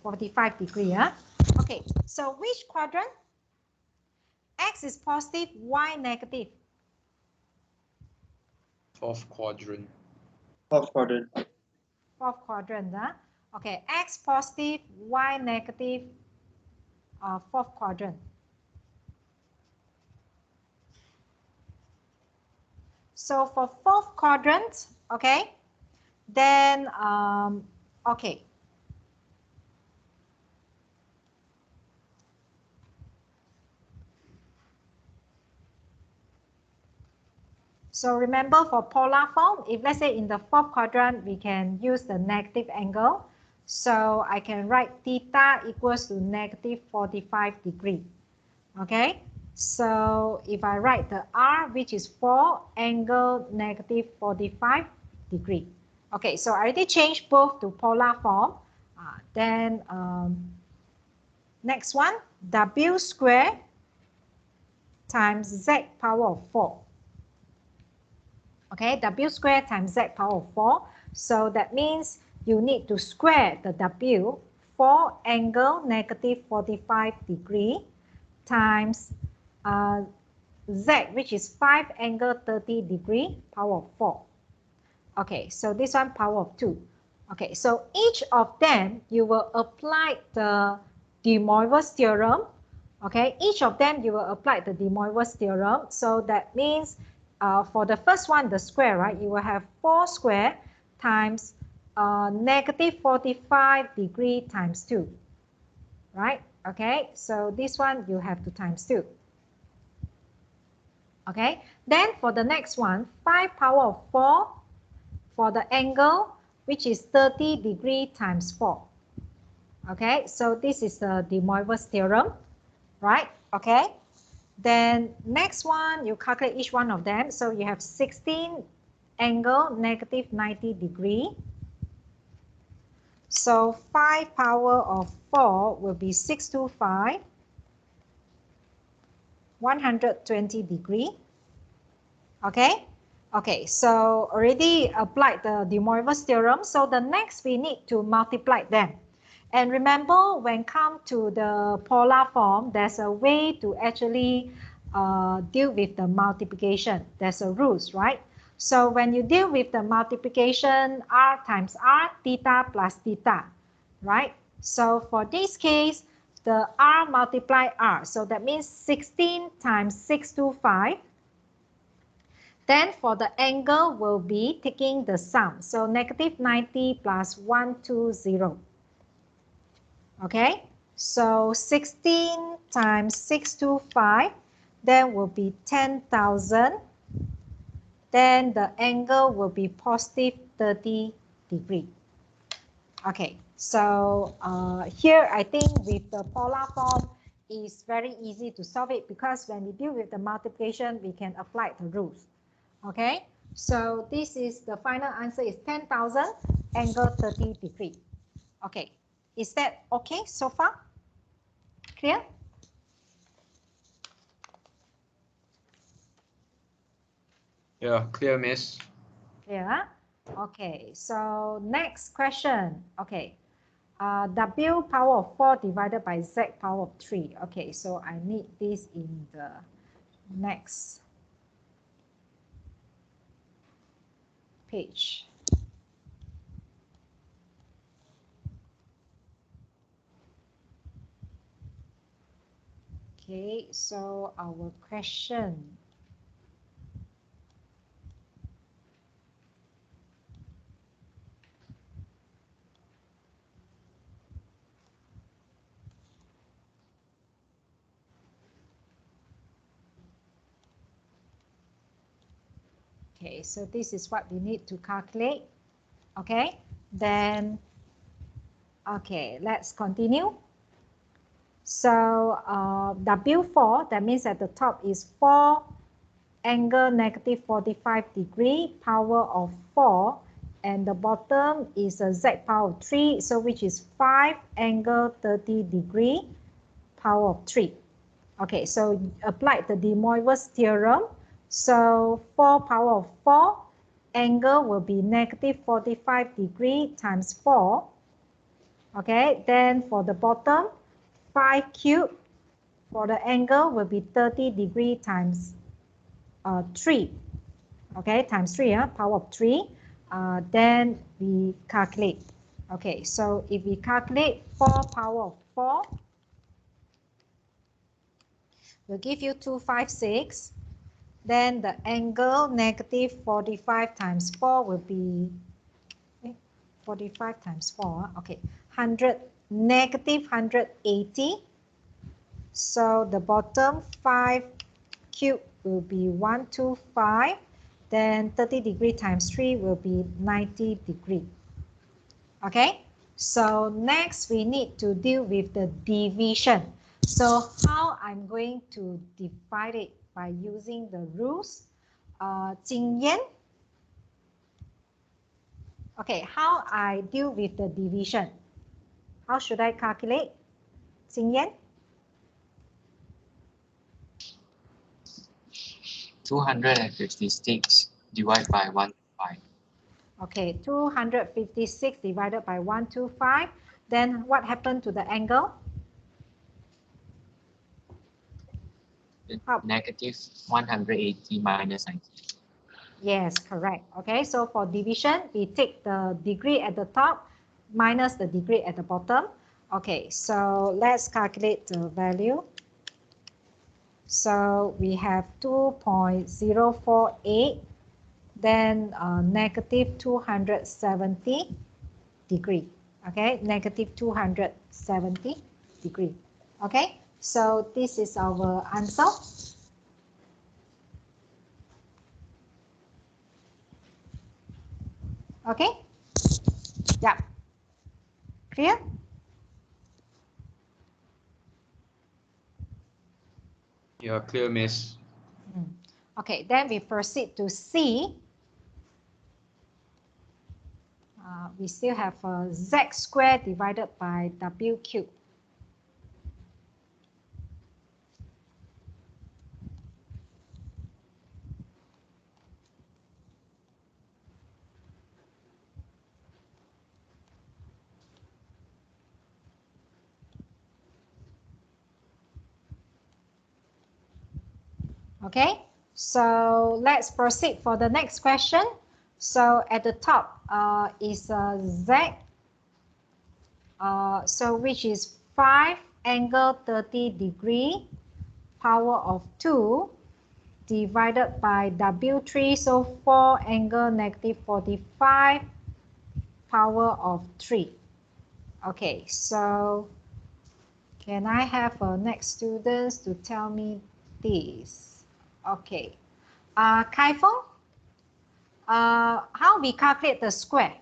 45 degree, huh? Okay, so which quadrant? X is positive, Y negative. Fourth quadrant. Fourth quadrant. Fourth quadrant, huh? Okay, X positive, Y negative, fourth quadrant. So for fourth quadrant, okay, then, okay. So remember for polar form, if let's say in the fourth quadrant, we can use the negative angle. So I can write theta equals to negative 45 degree. Okay, so if I write the R, which is 4, angle negative 45 degree. Okay, so I already changed both to polar form. Then next one, W squared times Z power of 4. Okay, W squared times Z power of 4. So that means you need to square the W for angle negative 45 degree times Z, which is 5 angle 30 degree, power of 4. Okay, so this one power of 2. Okay, so each of them, you will apply the de Moivre's theorem. Okay, each of them, you will apply the de Moivre's theorem. So that means for the first one, the square, right, you will have 4 square times negative 45 degree times 2. Right, okay, so this one, you have to times 2. Okay, then for the next one, 5 power of 4 for the angle, which is 30 degree times 4. Okay, so this is the de Moivre's theorem, right? Okay, then next one, you calculate each one of them. So you have 16 angle negative 90 degree. So 5 power of 4 will be 625. 120 degree. Okay, okay, so already applied the de Moivre's theorem. So the next we need to multiply them. And remember, when come to the polar form, there's a way to actually deal with the multiplication. There's a rules, right? So when you deal with the multiplication, R times R, theta plus theta, right? So for this case, the R multiply R. So that means 16 times 625. Then for the angle, will be taking the sum. So negative 90 plus 120. Okay, so 16 times 625, then will be 10,000. Then the angle will be positive 30 degree. Okay, so here I think with the polar form, it's very easy to solve it because when we deal with the multiplication, we can apply the rules. Okay, so this is the final answer is 10,000 angle 30 degree. Okay, is that okay so far? Clear? Yeah, clear, miss. Clear? Okay, so next question. Okay, W power of 4 divided by Z power of 3. Okay, so I need this in the next page. Okay, so our question. Okay, so this is what we need to calculate. Okay, then, okay, let's continue. So W4, that means at the top is 4 angle negative 45 degree, power of 4, and the bottom is a Z power of 3, so which is 5 angle 30 degree, power of 3. Okay, so applied the de Moivre's theorem. So 4 power of 4, angle will be negative 45 degree times 4. Okay, then for the bottom, 5 cubed for the angle will be 30 degree times 3. Okay, times 3, power of 3. Then we calculate. Okay, so if we calculate 4 power of 4, will give you 256. Then the angle negative 45 times 4 will be 45 times 4. Okay, 100 negative 180. So the bottom 5 cubed will be 125. Then 30 degree times 3 will be 90 degree. Okay, so next we need to deal with the division. So how I'm going to divide it by using the rules. 经验. Okay, how I deal with the division? How should I calculate? 经验? 256 divided by 125. Okay, 256 divided by 125. Then what happened to the angle? Negative 180 minus 90. Yes, correct. Okay, so for division, we take the degree at the top minus the degree at the bottom. Okay, so let's calculate the value. So we have 2.048, then negative 270 degree. Okay, negative 270 degree. Okay, so this is our answer. Okay, yeah, clear? Yeah, clear, miss. Okay, then we proceed to C. We still have Z squared divided by W cubed. Okay, so let's proceed for the next question. So at the top is Z, so which is 5 angle 30 degree, power of 2, divided by W3, so 4 angle negative 45, power of 3. Okay, so can I have next students to tell me this? Okay, Kai Feng, how we calculate the square?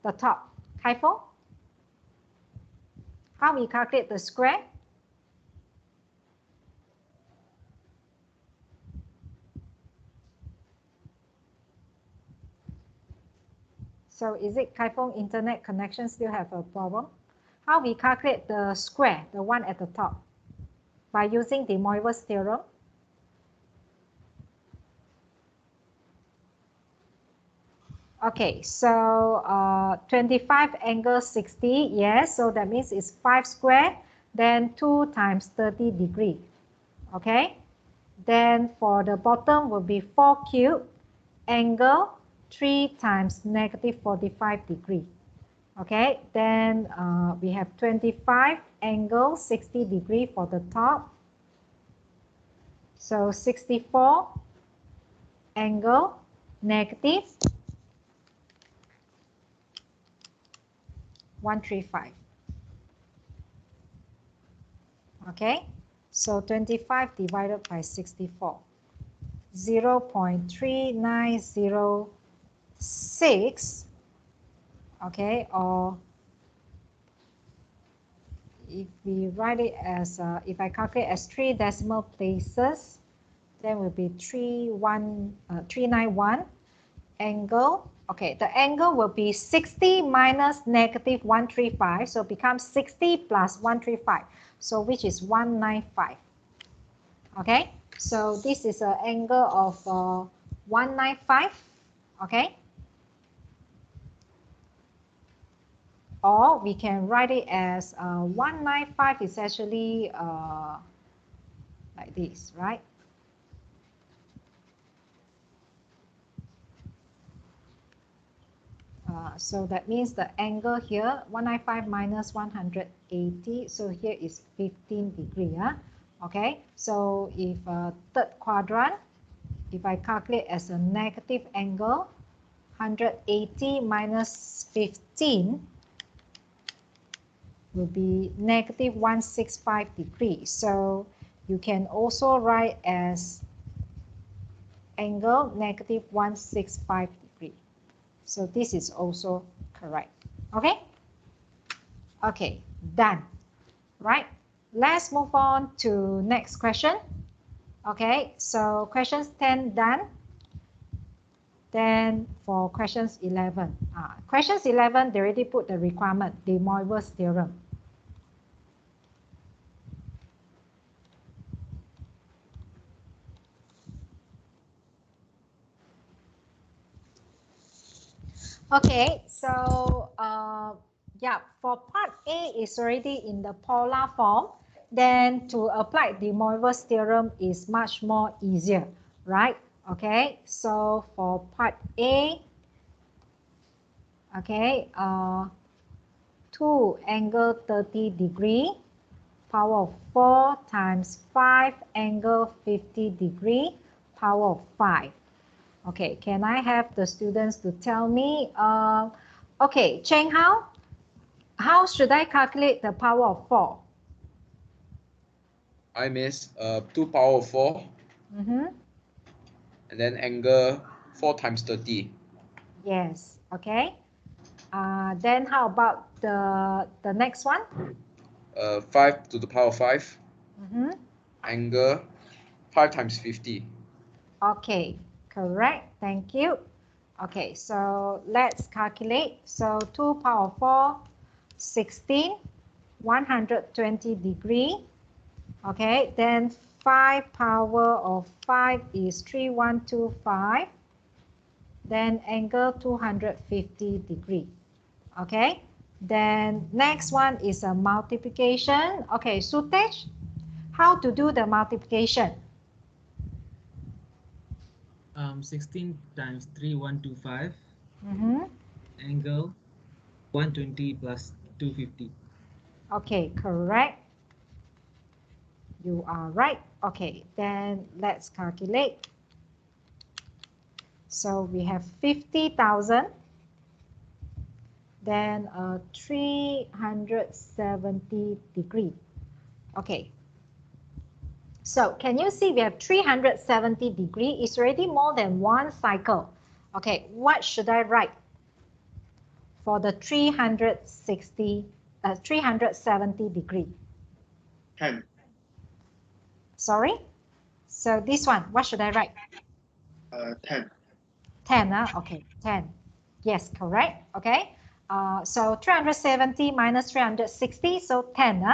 The top, Kai Feng? How we calculate the square? So is it Kai Feng internet connection still have a problem? How we calculate the square, the one at the top? By using de Moivre's theorem? Okay, so 25 angle 60, yes, so that means it's 5 square, then 2 times 30 degree, okay? Then for the bottom will be 4 cubed, angle 3 times negative 45 degree, okay? Then we have 25 angle 60 degree for the top. So 64 angle negative 135. Okay, so 25 divided by 64, 0.3906, okay, or if we write it as, if I calculate as 3 decimal places, then will be 391 angle. Okay, the angle will be 60 minus negative 135, so it becomes 60 plus 135, so which is 195. Okay, so this is an angle of 195. Okay, or we can write it as 195 is actually like this, right? So that means the angle here, 195 minus 180, so here is 15 degree. Okay, so if third quadrant, if I calculate as a negative angle, 180 minus 15 will be negative 165 degrees. So you can also write as angle negative 165 degree. So this is also correct. Okay? Okay, done. Right? Let's move on to next question. Okay, so questions 10 done. Then for questions 11. Questions 11, they already put the requirement, De Moivre's theorem. Okay, so yeah, for part A is already in the polar form. Then to apply De Moivre's theorem is much more easier, right? Okay, so for part A, okay, 2 angle 30 degree, power of 4 times 5 angle 50 degree, power of 5. Okay, can I have the students to tell me, okay, Cheng Hao, how should I calculate the power of 4? I miss 2 power of 4, and then angle 4 times 30. Yes, okay. Then how about the next one? 5 to the power of 5, angle 5 times 50. Okay, correct, thank you. Okay, so let's calculate. So 2 power of 4, 16, 120 degree. Okay, then 5 power of 5 is 3125. Then angle 250 degree. Okay, then next one is a multiplication. Okay, Sutej, how to do the multiplication? 16 times 3125. Angle 120 plus 250. Okay, correct. You are right. Okay, then let's calculate. So we have 50,000. Then 370 degree. Okay. So can you see we have 370 degree? It's already more than one cycle. Okay, what should I write for the 370 degree? 10. Sorry? So this one, what should I write? 10. 10, okay, 10. Yes, correct, okay. So 370 minus 360, so 10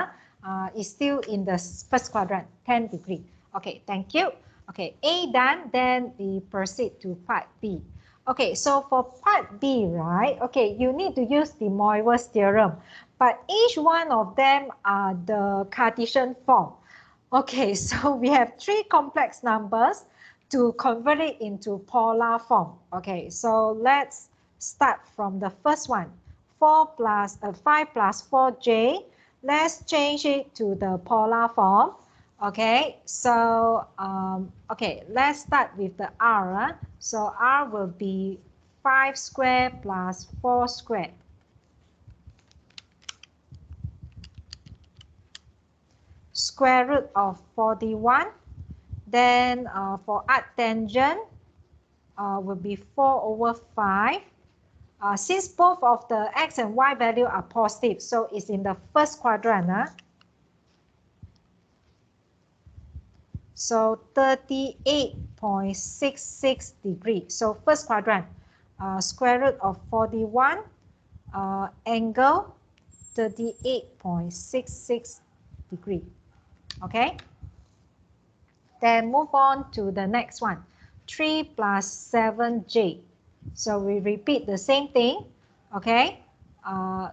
is still in the first quadrant, 10 degree. Okay, thank you. Okay, A done, then we proceed to part B. Okay, so for part B, right, okay, you need to use De Moivre's theorem, but each one of them are the Cartesian form. Okay, so we have 3 complex numbers to convert it into polar form. Okay, so let's start from the first one. 5 plus 4j. Let's change it to the polar form. Okay, so okay, let's start with the r. So r will be 5 squared plus 4 squared. Square root of 41. Then for arctangent will be 4 over 5. Since both of the x and y value are positive, so it's in the first quadrant. So 38.66 degrees. So first quadrant, square root of 41, angle 38.66 degree. Okay. Then move on to the next one. 3 plus 7j. So we repeat the same thing. Okay.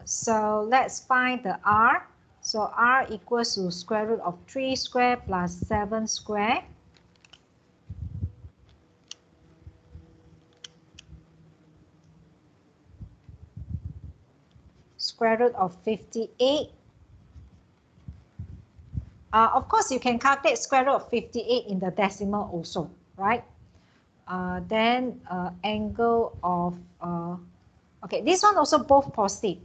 So let's find the r. So r equals to square root of 3 square plus 7 square. Square root of 58. Of course, you can calculate square root of 58 in the decimal also, right? Then angle of, okay, this one also both positive.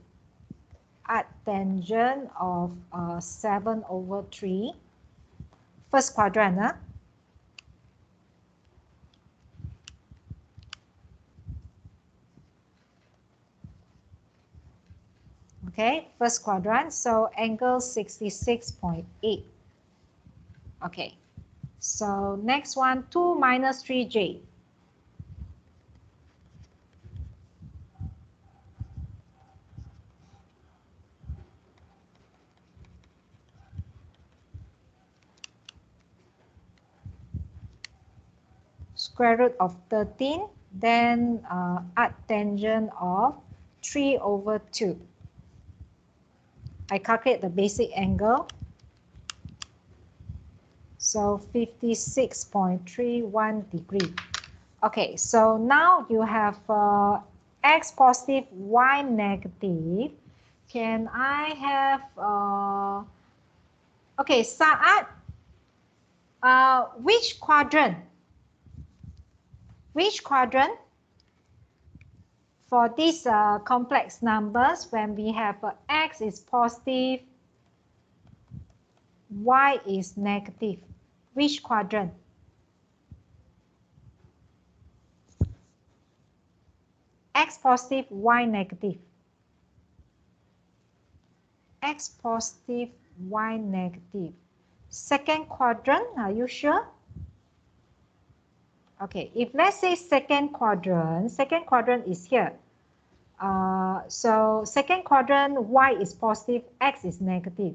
Arctangent of 7/3. First quadrant. Okay, first quadrant, so angle 66.8. Okay, so next one, 2 minus 3j. Square root of 13, then arctangent of 3/2. I calculate the basic angle. So 56.31 degree. Okay, so now you have x positive, y negative. Can I have, okay, Saad, which quadrant? Which quadrant for these complex numbers when we have x is positive, y is negative? Which quadrant? X positive, y negative. X positive, y negative. Second quadrant, are you sure? Okay, if let's say second quadrant is here. So second quadrant, y is positive, x is negative.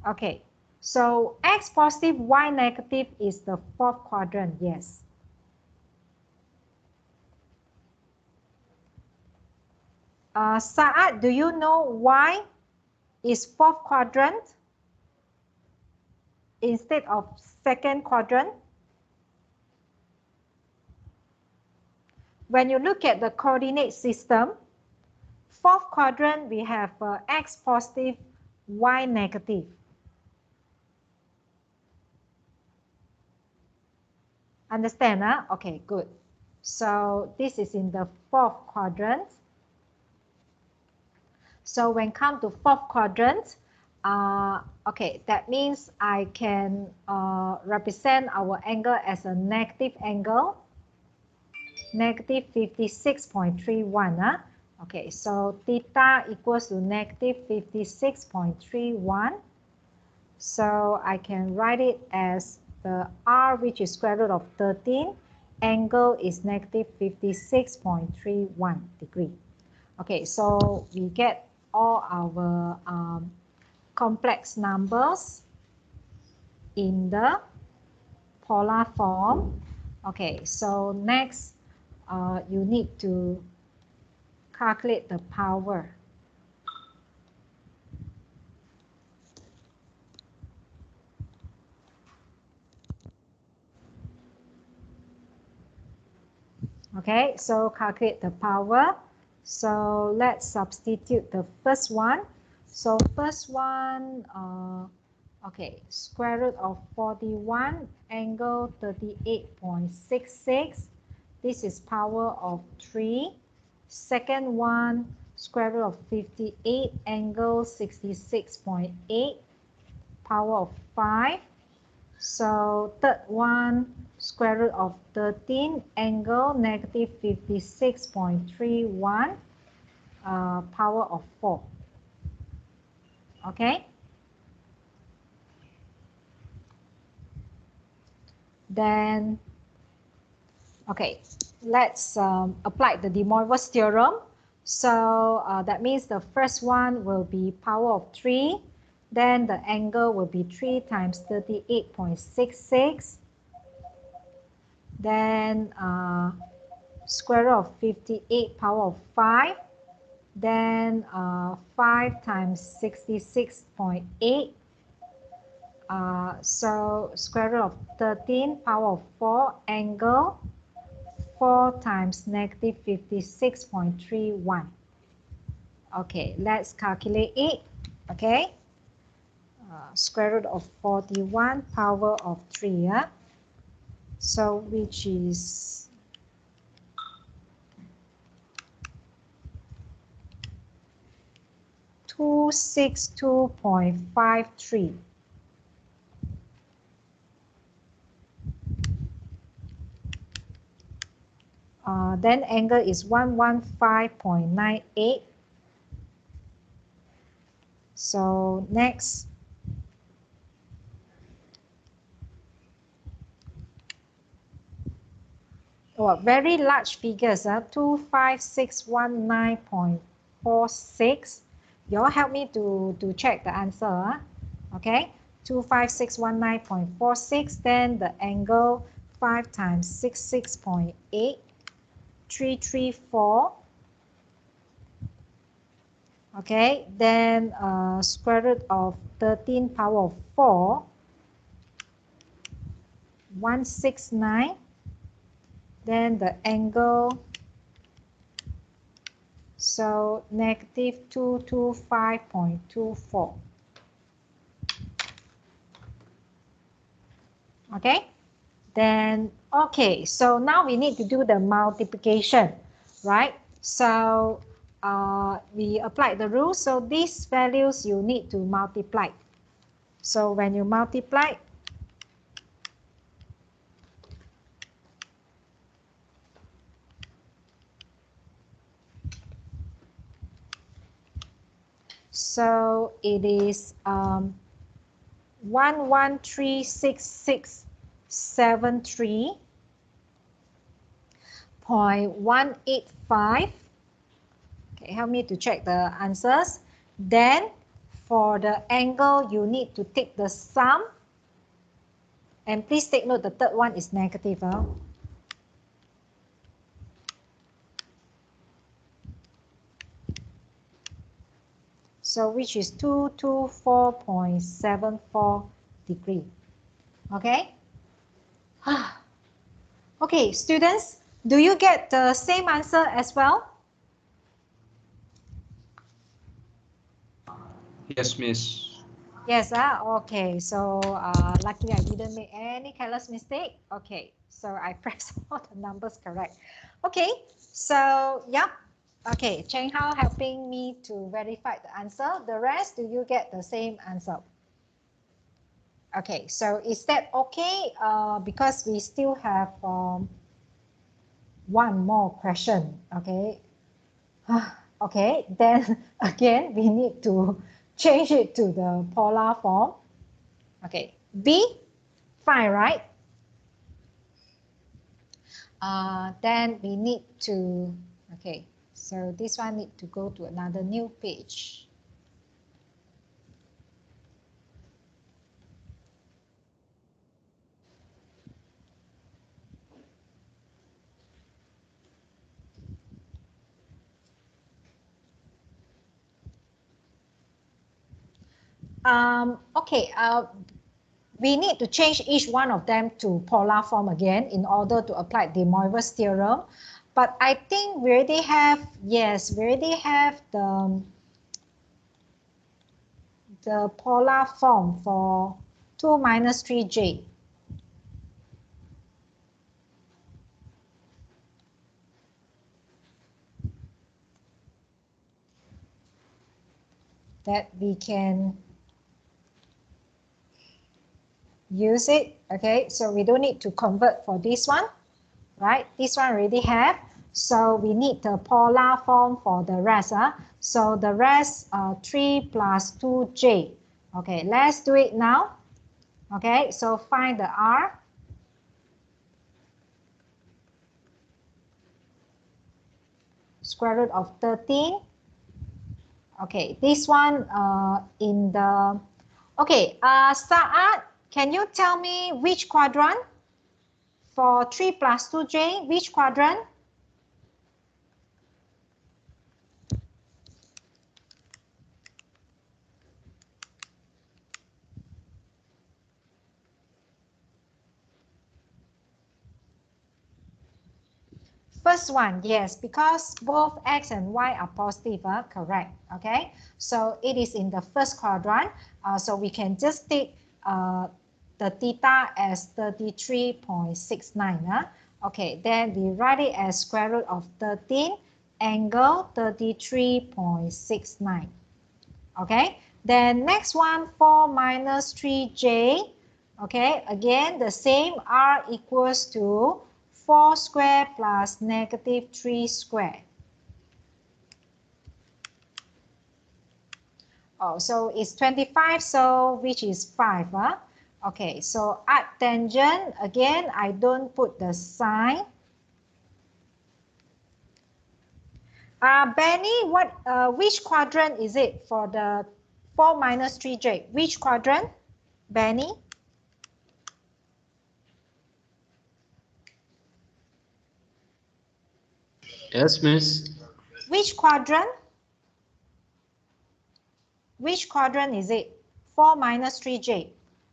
Okay, so x positive, y negative is the fourth quadrant, yes. Saad, do you know why is fourth quadrant instead of second quadrant? When you look at the coordinate system, fourth quadrant, we have x positive, y negative. Understand? Huh? Okay, good. So this is in the fourth quadrant. So when come to fourth quadrant, okay, that means I can represent our angle as a negative angle. Negative 56.31. Huh? Okay, so theta equals to negative 56.31. So I can write it as the r, which is square root of 13. Angle is negative 56.31 degree. Okay, so we get all our complex numbers in the polar form. Okay, so next you need to calculate the power. Okay, so calculate the power. So let's substitute the first one. So first one, okay, square root of 41, angle 38.66. This is power of 3. Second one, square root of 58, angle 66.8, power of 5. So third one, square root of 13, angle negative 56.31, power of 4. Okay. Then, okay, let's apply the de Moivre's theorem. So that means the first one will be power of 3. Then the angle will be 3 times 38.66. Then square root of 58 power of 5. Then 5 times 66.8. So square root of 13 power of 4 angle 4 times negative 56.31. Okay, let's calculate it. Okay, square root of 41 power of 3. Yeah? So which is 262.53. Then angle is 115.98. So next, very large figures, 25619.46. You all help me to check the answer. Okay, 25619.46. Then the angle 5 times 66.8, 334. Okay, then square root of 13 power of 4, 169. Then the angle, so negative 225.24. Okay, then, okay, so now we need to do the multiplication, right? So we applied the rule, so these values you need to multiply. So when you multiply, so it is 1136673.185. Okay, help me to check the answers. Then for the angle, you need to take the sum. And please take note the third one is negative. So which is 224.74 degree. Okay? Okay, students, do you get the same answer as well? Yes, Miss. Yes, okay. So luckily I didn't make any careless mistake. Okay, so I pressed all the numbers correct. Okay, so yeah. Okay, Cheng Hao helping me to verify the answer. The rest, do you get the same answer? Okay, so is that okay? Because we still have one more question. Okay. Okay, then again we need to change it to the polar form. Okay, B, fine, right? Then we need to, okay, so this one need to go to another new page. Okay, we need to change each one of them to polar form again in order to apply de Moivre's theorem. But I think we already have, yes, we already have the polar form for 2 minus 3j. That we can use it. Okay, so we don't need to convert for this one, right? This one already have. So we need the polar form for the rest. So the rest 3 plus 2j. Okay, let's do it now. Okay, so find the r. Square root of 13. Okay, this one in the... Okay, Sa'ad, can you tell me which quadrant? For 3 plus 2j, which quadrant? First one, yes, because both x and y are positive, correct, okay? So it is in the first quadrant, so we can just take the theta as 33.69. Okay, then we write it as square root of 13, angle 33.69. Okay, then next one, 4 minus 3j. Okay, again, the same, r equals to 4 square plus negative 3 square. Oh, so it's 25, so which is 5. Okay, so at tangent, again, I don't put the sign. Benny, which quadrant is it for the 4 minus 3j? Which quadrant, Benny? Yes, miss. Which quadrant? Which quadrant is it? 4 minus 3j.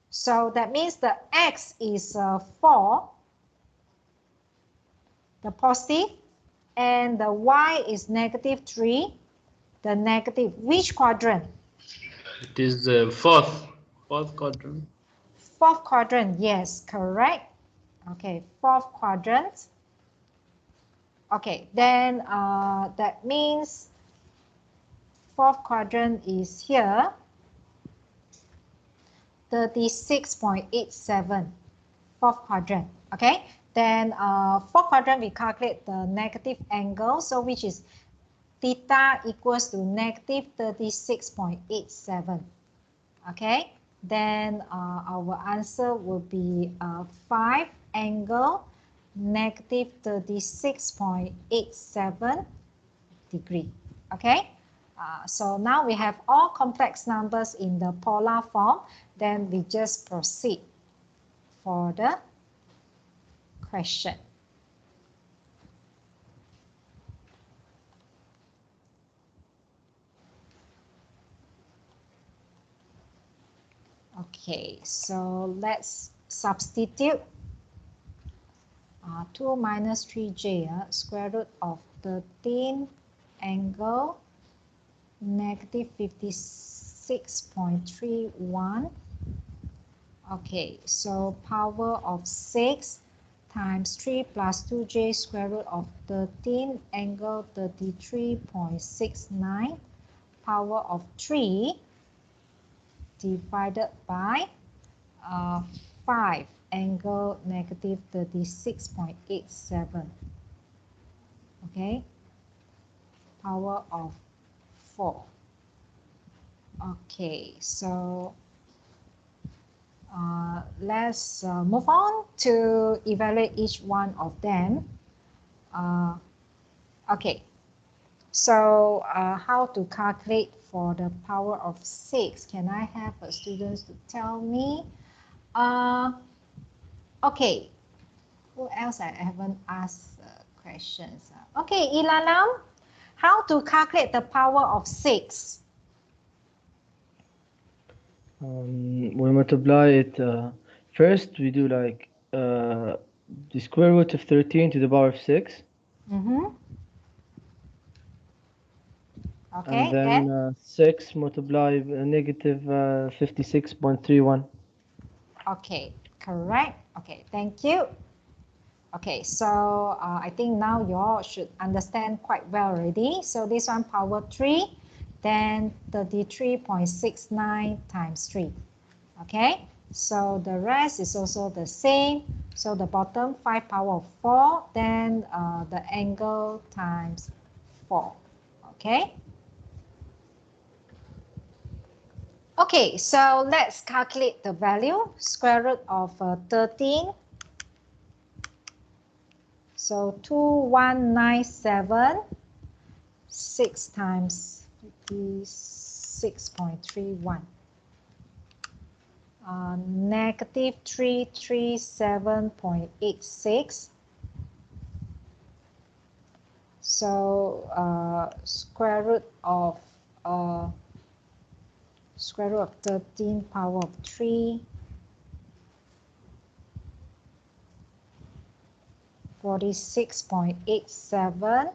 So that means the x is 4, the positive, and the y is negative 3, the negative. Which quadrant? It is the fourth quadrant. Fourth quadrant, yes, correct. Okay, fourth quadrant. Okay, then that means fourth quadrant is here, 36.87, fourth quadrant, okay? Then fourth quadrant, we calculate the negative angle, so which is theta equals to negative 36.87, okay? Then our answer will be 5 angle negative 36.87 degree, okay? So now we have all complex numbers in the polar form. Then we just proceed for the question. Okay, so let's substitute 2 minus 3j, square root of 13 angle negative 56.31. Okay, so power of 6 times 3 plus 2j square root of 13 angle 33.69, power of 3 divided by 5 angle negative 36.87. Okay, power of 4. Okay, so let's move on to evaluate each one of them. Okay, so how to calculate for the power of 6? Can I have students to tell me? Okay, who else I haven't asked questions? Okay, Ilalam, how to calculate the power of 6? We multiply it. First, we do like the square root of 13 to the power of 6. Okay, and then 6 multiply negative 56.31. Okay, correct. Okay, thank you. Okay, so I think now you all should understand quite well already. So this one power 3, then 33.69 times 3. Okay, so the rest is also the same. So the bottom 5 power of 4, then the angle times 4. Okay. Okay, so let's calculate the value. Square root of 13. So 2197, 6 times 56.31. Negative 337.86. So square root of 13 power of 3, 46.87.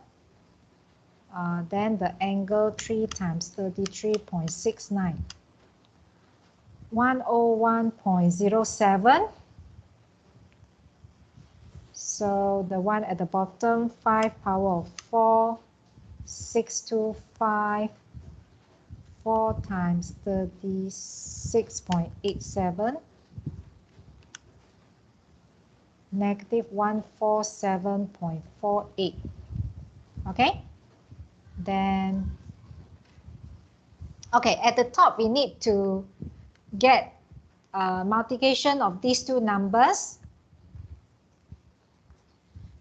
Then the angle 3 times 33.69. 101.07. So the one at the bottom, 5 power of 4, 625, 4 times 36.87, negative 147.48. Okay, then, okay, at the top we need to get multiplication of these two numbers.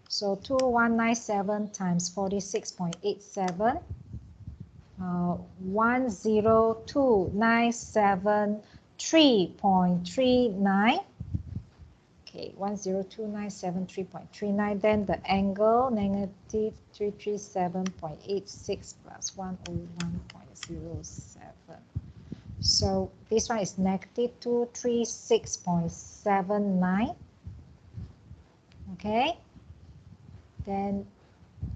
So 2197 times 46.87, 102,973.39. Okay, 102,973.39. Then the angle, negative 337.86 plus 101.07. So this one is negative 236.79. Okay. Then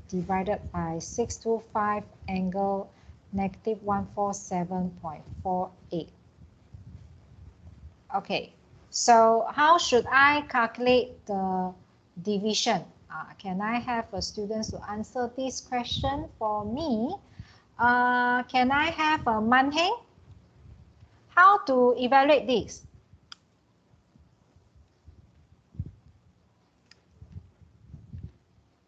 divided by 625, angle negative 147.48. Okay, so how should I calculate the division? Can I have students to answer this question for me? Can I have a Man Heng? How to evaluate this?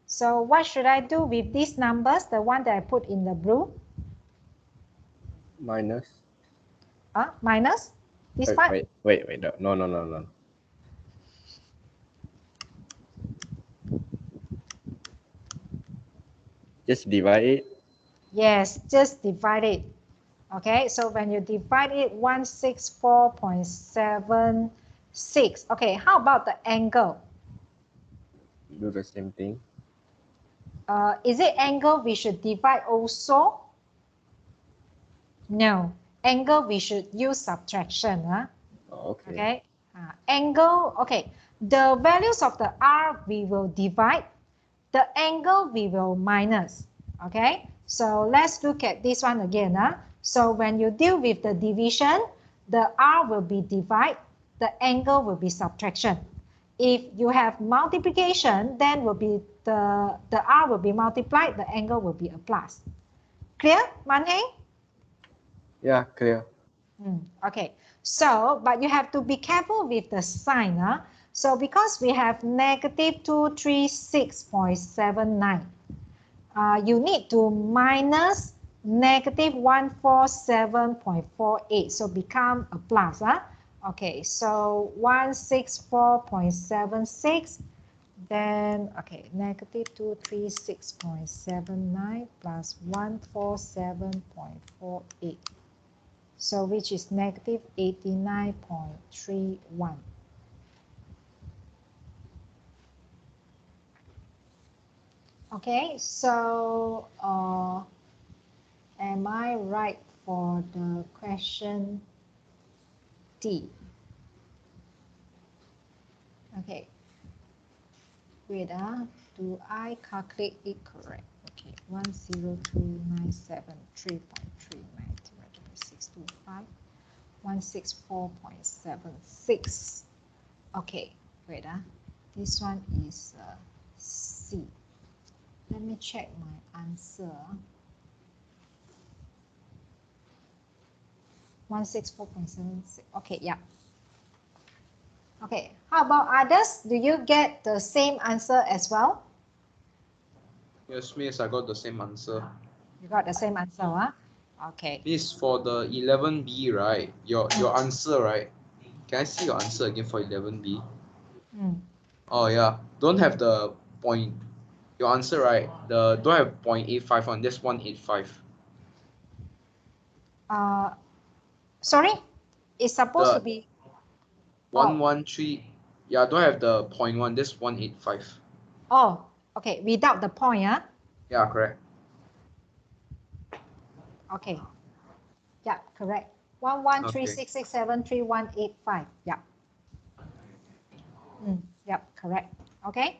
So what should I do with these numbers, the one that I put in the blue? Minus. Minus? This part? Wait. No. Just divide it. Yes, just divide it. Okay, so when you divide it, 164.76. Okay, how about the angle? Do the same thing. Is it angle we should divide also? No, angle we should use subtraction. Okay. Okay, angle, okay. The values of the R we will divide. The angle we will minus. Okay, so let's look at this one again. So when you deal with the division, the R will be divide, the angle will be subtraction. If you have multiplication, then will be the R will be multiplied, the angle will be a plus. Clear, Man Heng? Yeah, clear. Okay, so but you have to be careful with the sign. So because we have negative 236.79, you need to minus negative 147.48, so become a plus. Okay, so 164.76, then okay, negative 236.79 plus 147.48. So which is negative 89.31. Okay, so am I right for the question D? Okay, wait, do I calculate it correct? Okay, 102,973.39 divided by 625, 164.76. Okay, wait, this one is C. Let me check my answer. 164.76. Okay, yeah. Okay, how about others? Do you get the same answer as well? Yes, miss, I got the same answer. You got the same answer, huh? Okay. Miss, for the 11B, right? Your answer, right? Can I see your answer again for 11B? Mm. Oh yeah, don't have the point. Your answer, right? The don't have 0.85 on, just 185. Sorry, it's supposed to The be 113. Yeah, don't have the 0.1, just 185. oh, okay, without the point, huh? Yeah, correct. Okay. Yeah, correct. 11366733185. Yeah. Yep, correct. Okay.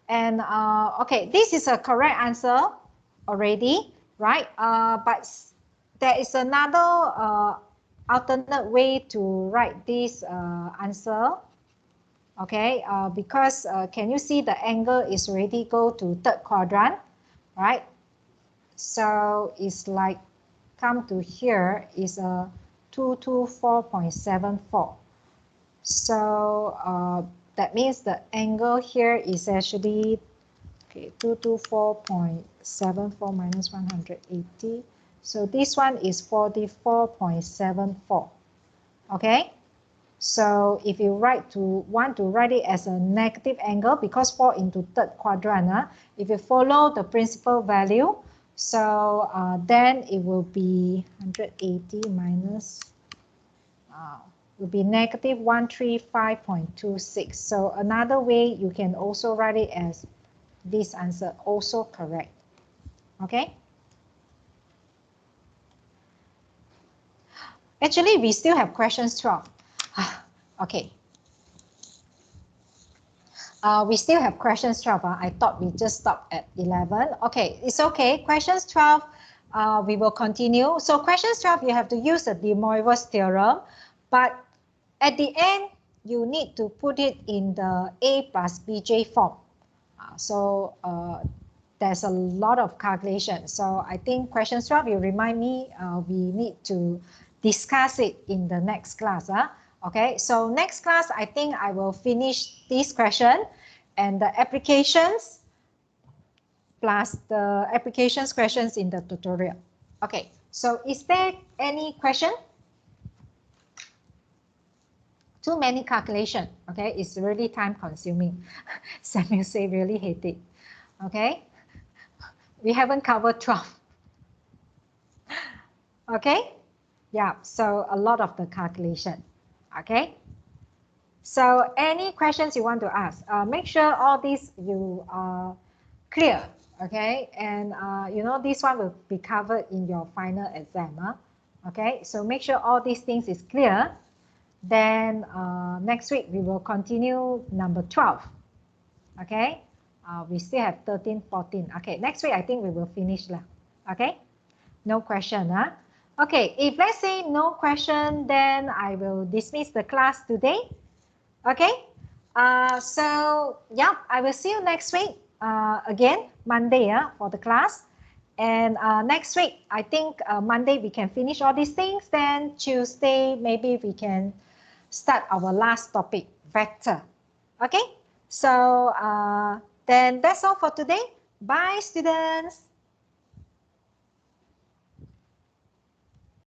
And okay, this is a correct answer already, right? But there is another alternate way to write this answer. Okay, because can you see the angle is already go to third quadrant, right? So it's like come to here is a 224.74. So that means the angle here is actually okay 224.74 minus 180. So this one is 44.74. Okay. So if you want to write it as a negative angle because fall into third quadrant, if you follow the principal value, so then it will be 180 minus will be negative 135.26. So another way you can also write it as this answer, also correct. Okay. Actually, we still have questions 12. Okay. We still have questions 12. I thought we just stopped at 11. Okay, it's okay. Questions 12, we will continue. So questions 12, you have to use the De Moivre's theorem. But at the end, you need to put it in the A plus BJ form. So there's a lot of calculation. So I think questions 12, you remind me, we need to discuss it in the next class. Okay, so next class, I think I will finish this question and the applications plus the applications questions in the tutorial. Okay, so is there any question? Too many calculation, okay? It's really time consuming. Samuel say really hate it, okay? We haven't covered 12. Okay, yeah, so a lot of the calculation, okay? So any questions you want to ask, make sure all these you are clear, okay? And you know, this one will be covered in your final exam, okay? So make sure all these things is clear. Then next week, we will continue number 12, okay? We still have 13, 14. Okay, next week, I think we will finish, okay? No question, Okay, if let's say no question, then I will dismiss the class today. Okay, so yeah, I will see you next week again, Monday for the class. And next week, I think Monday we can finish all these things. Then Tuesday, maybe we can start our last topic, vector. Okay, so then that's all for today. Bye, students.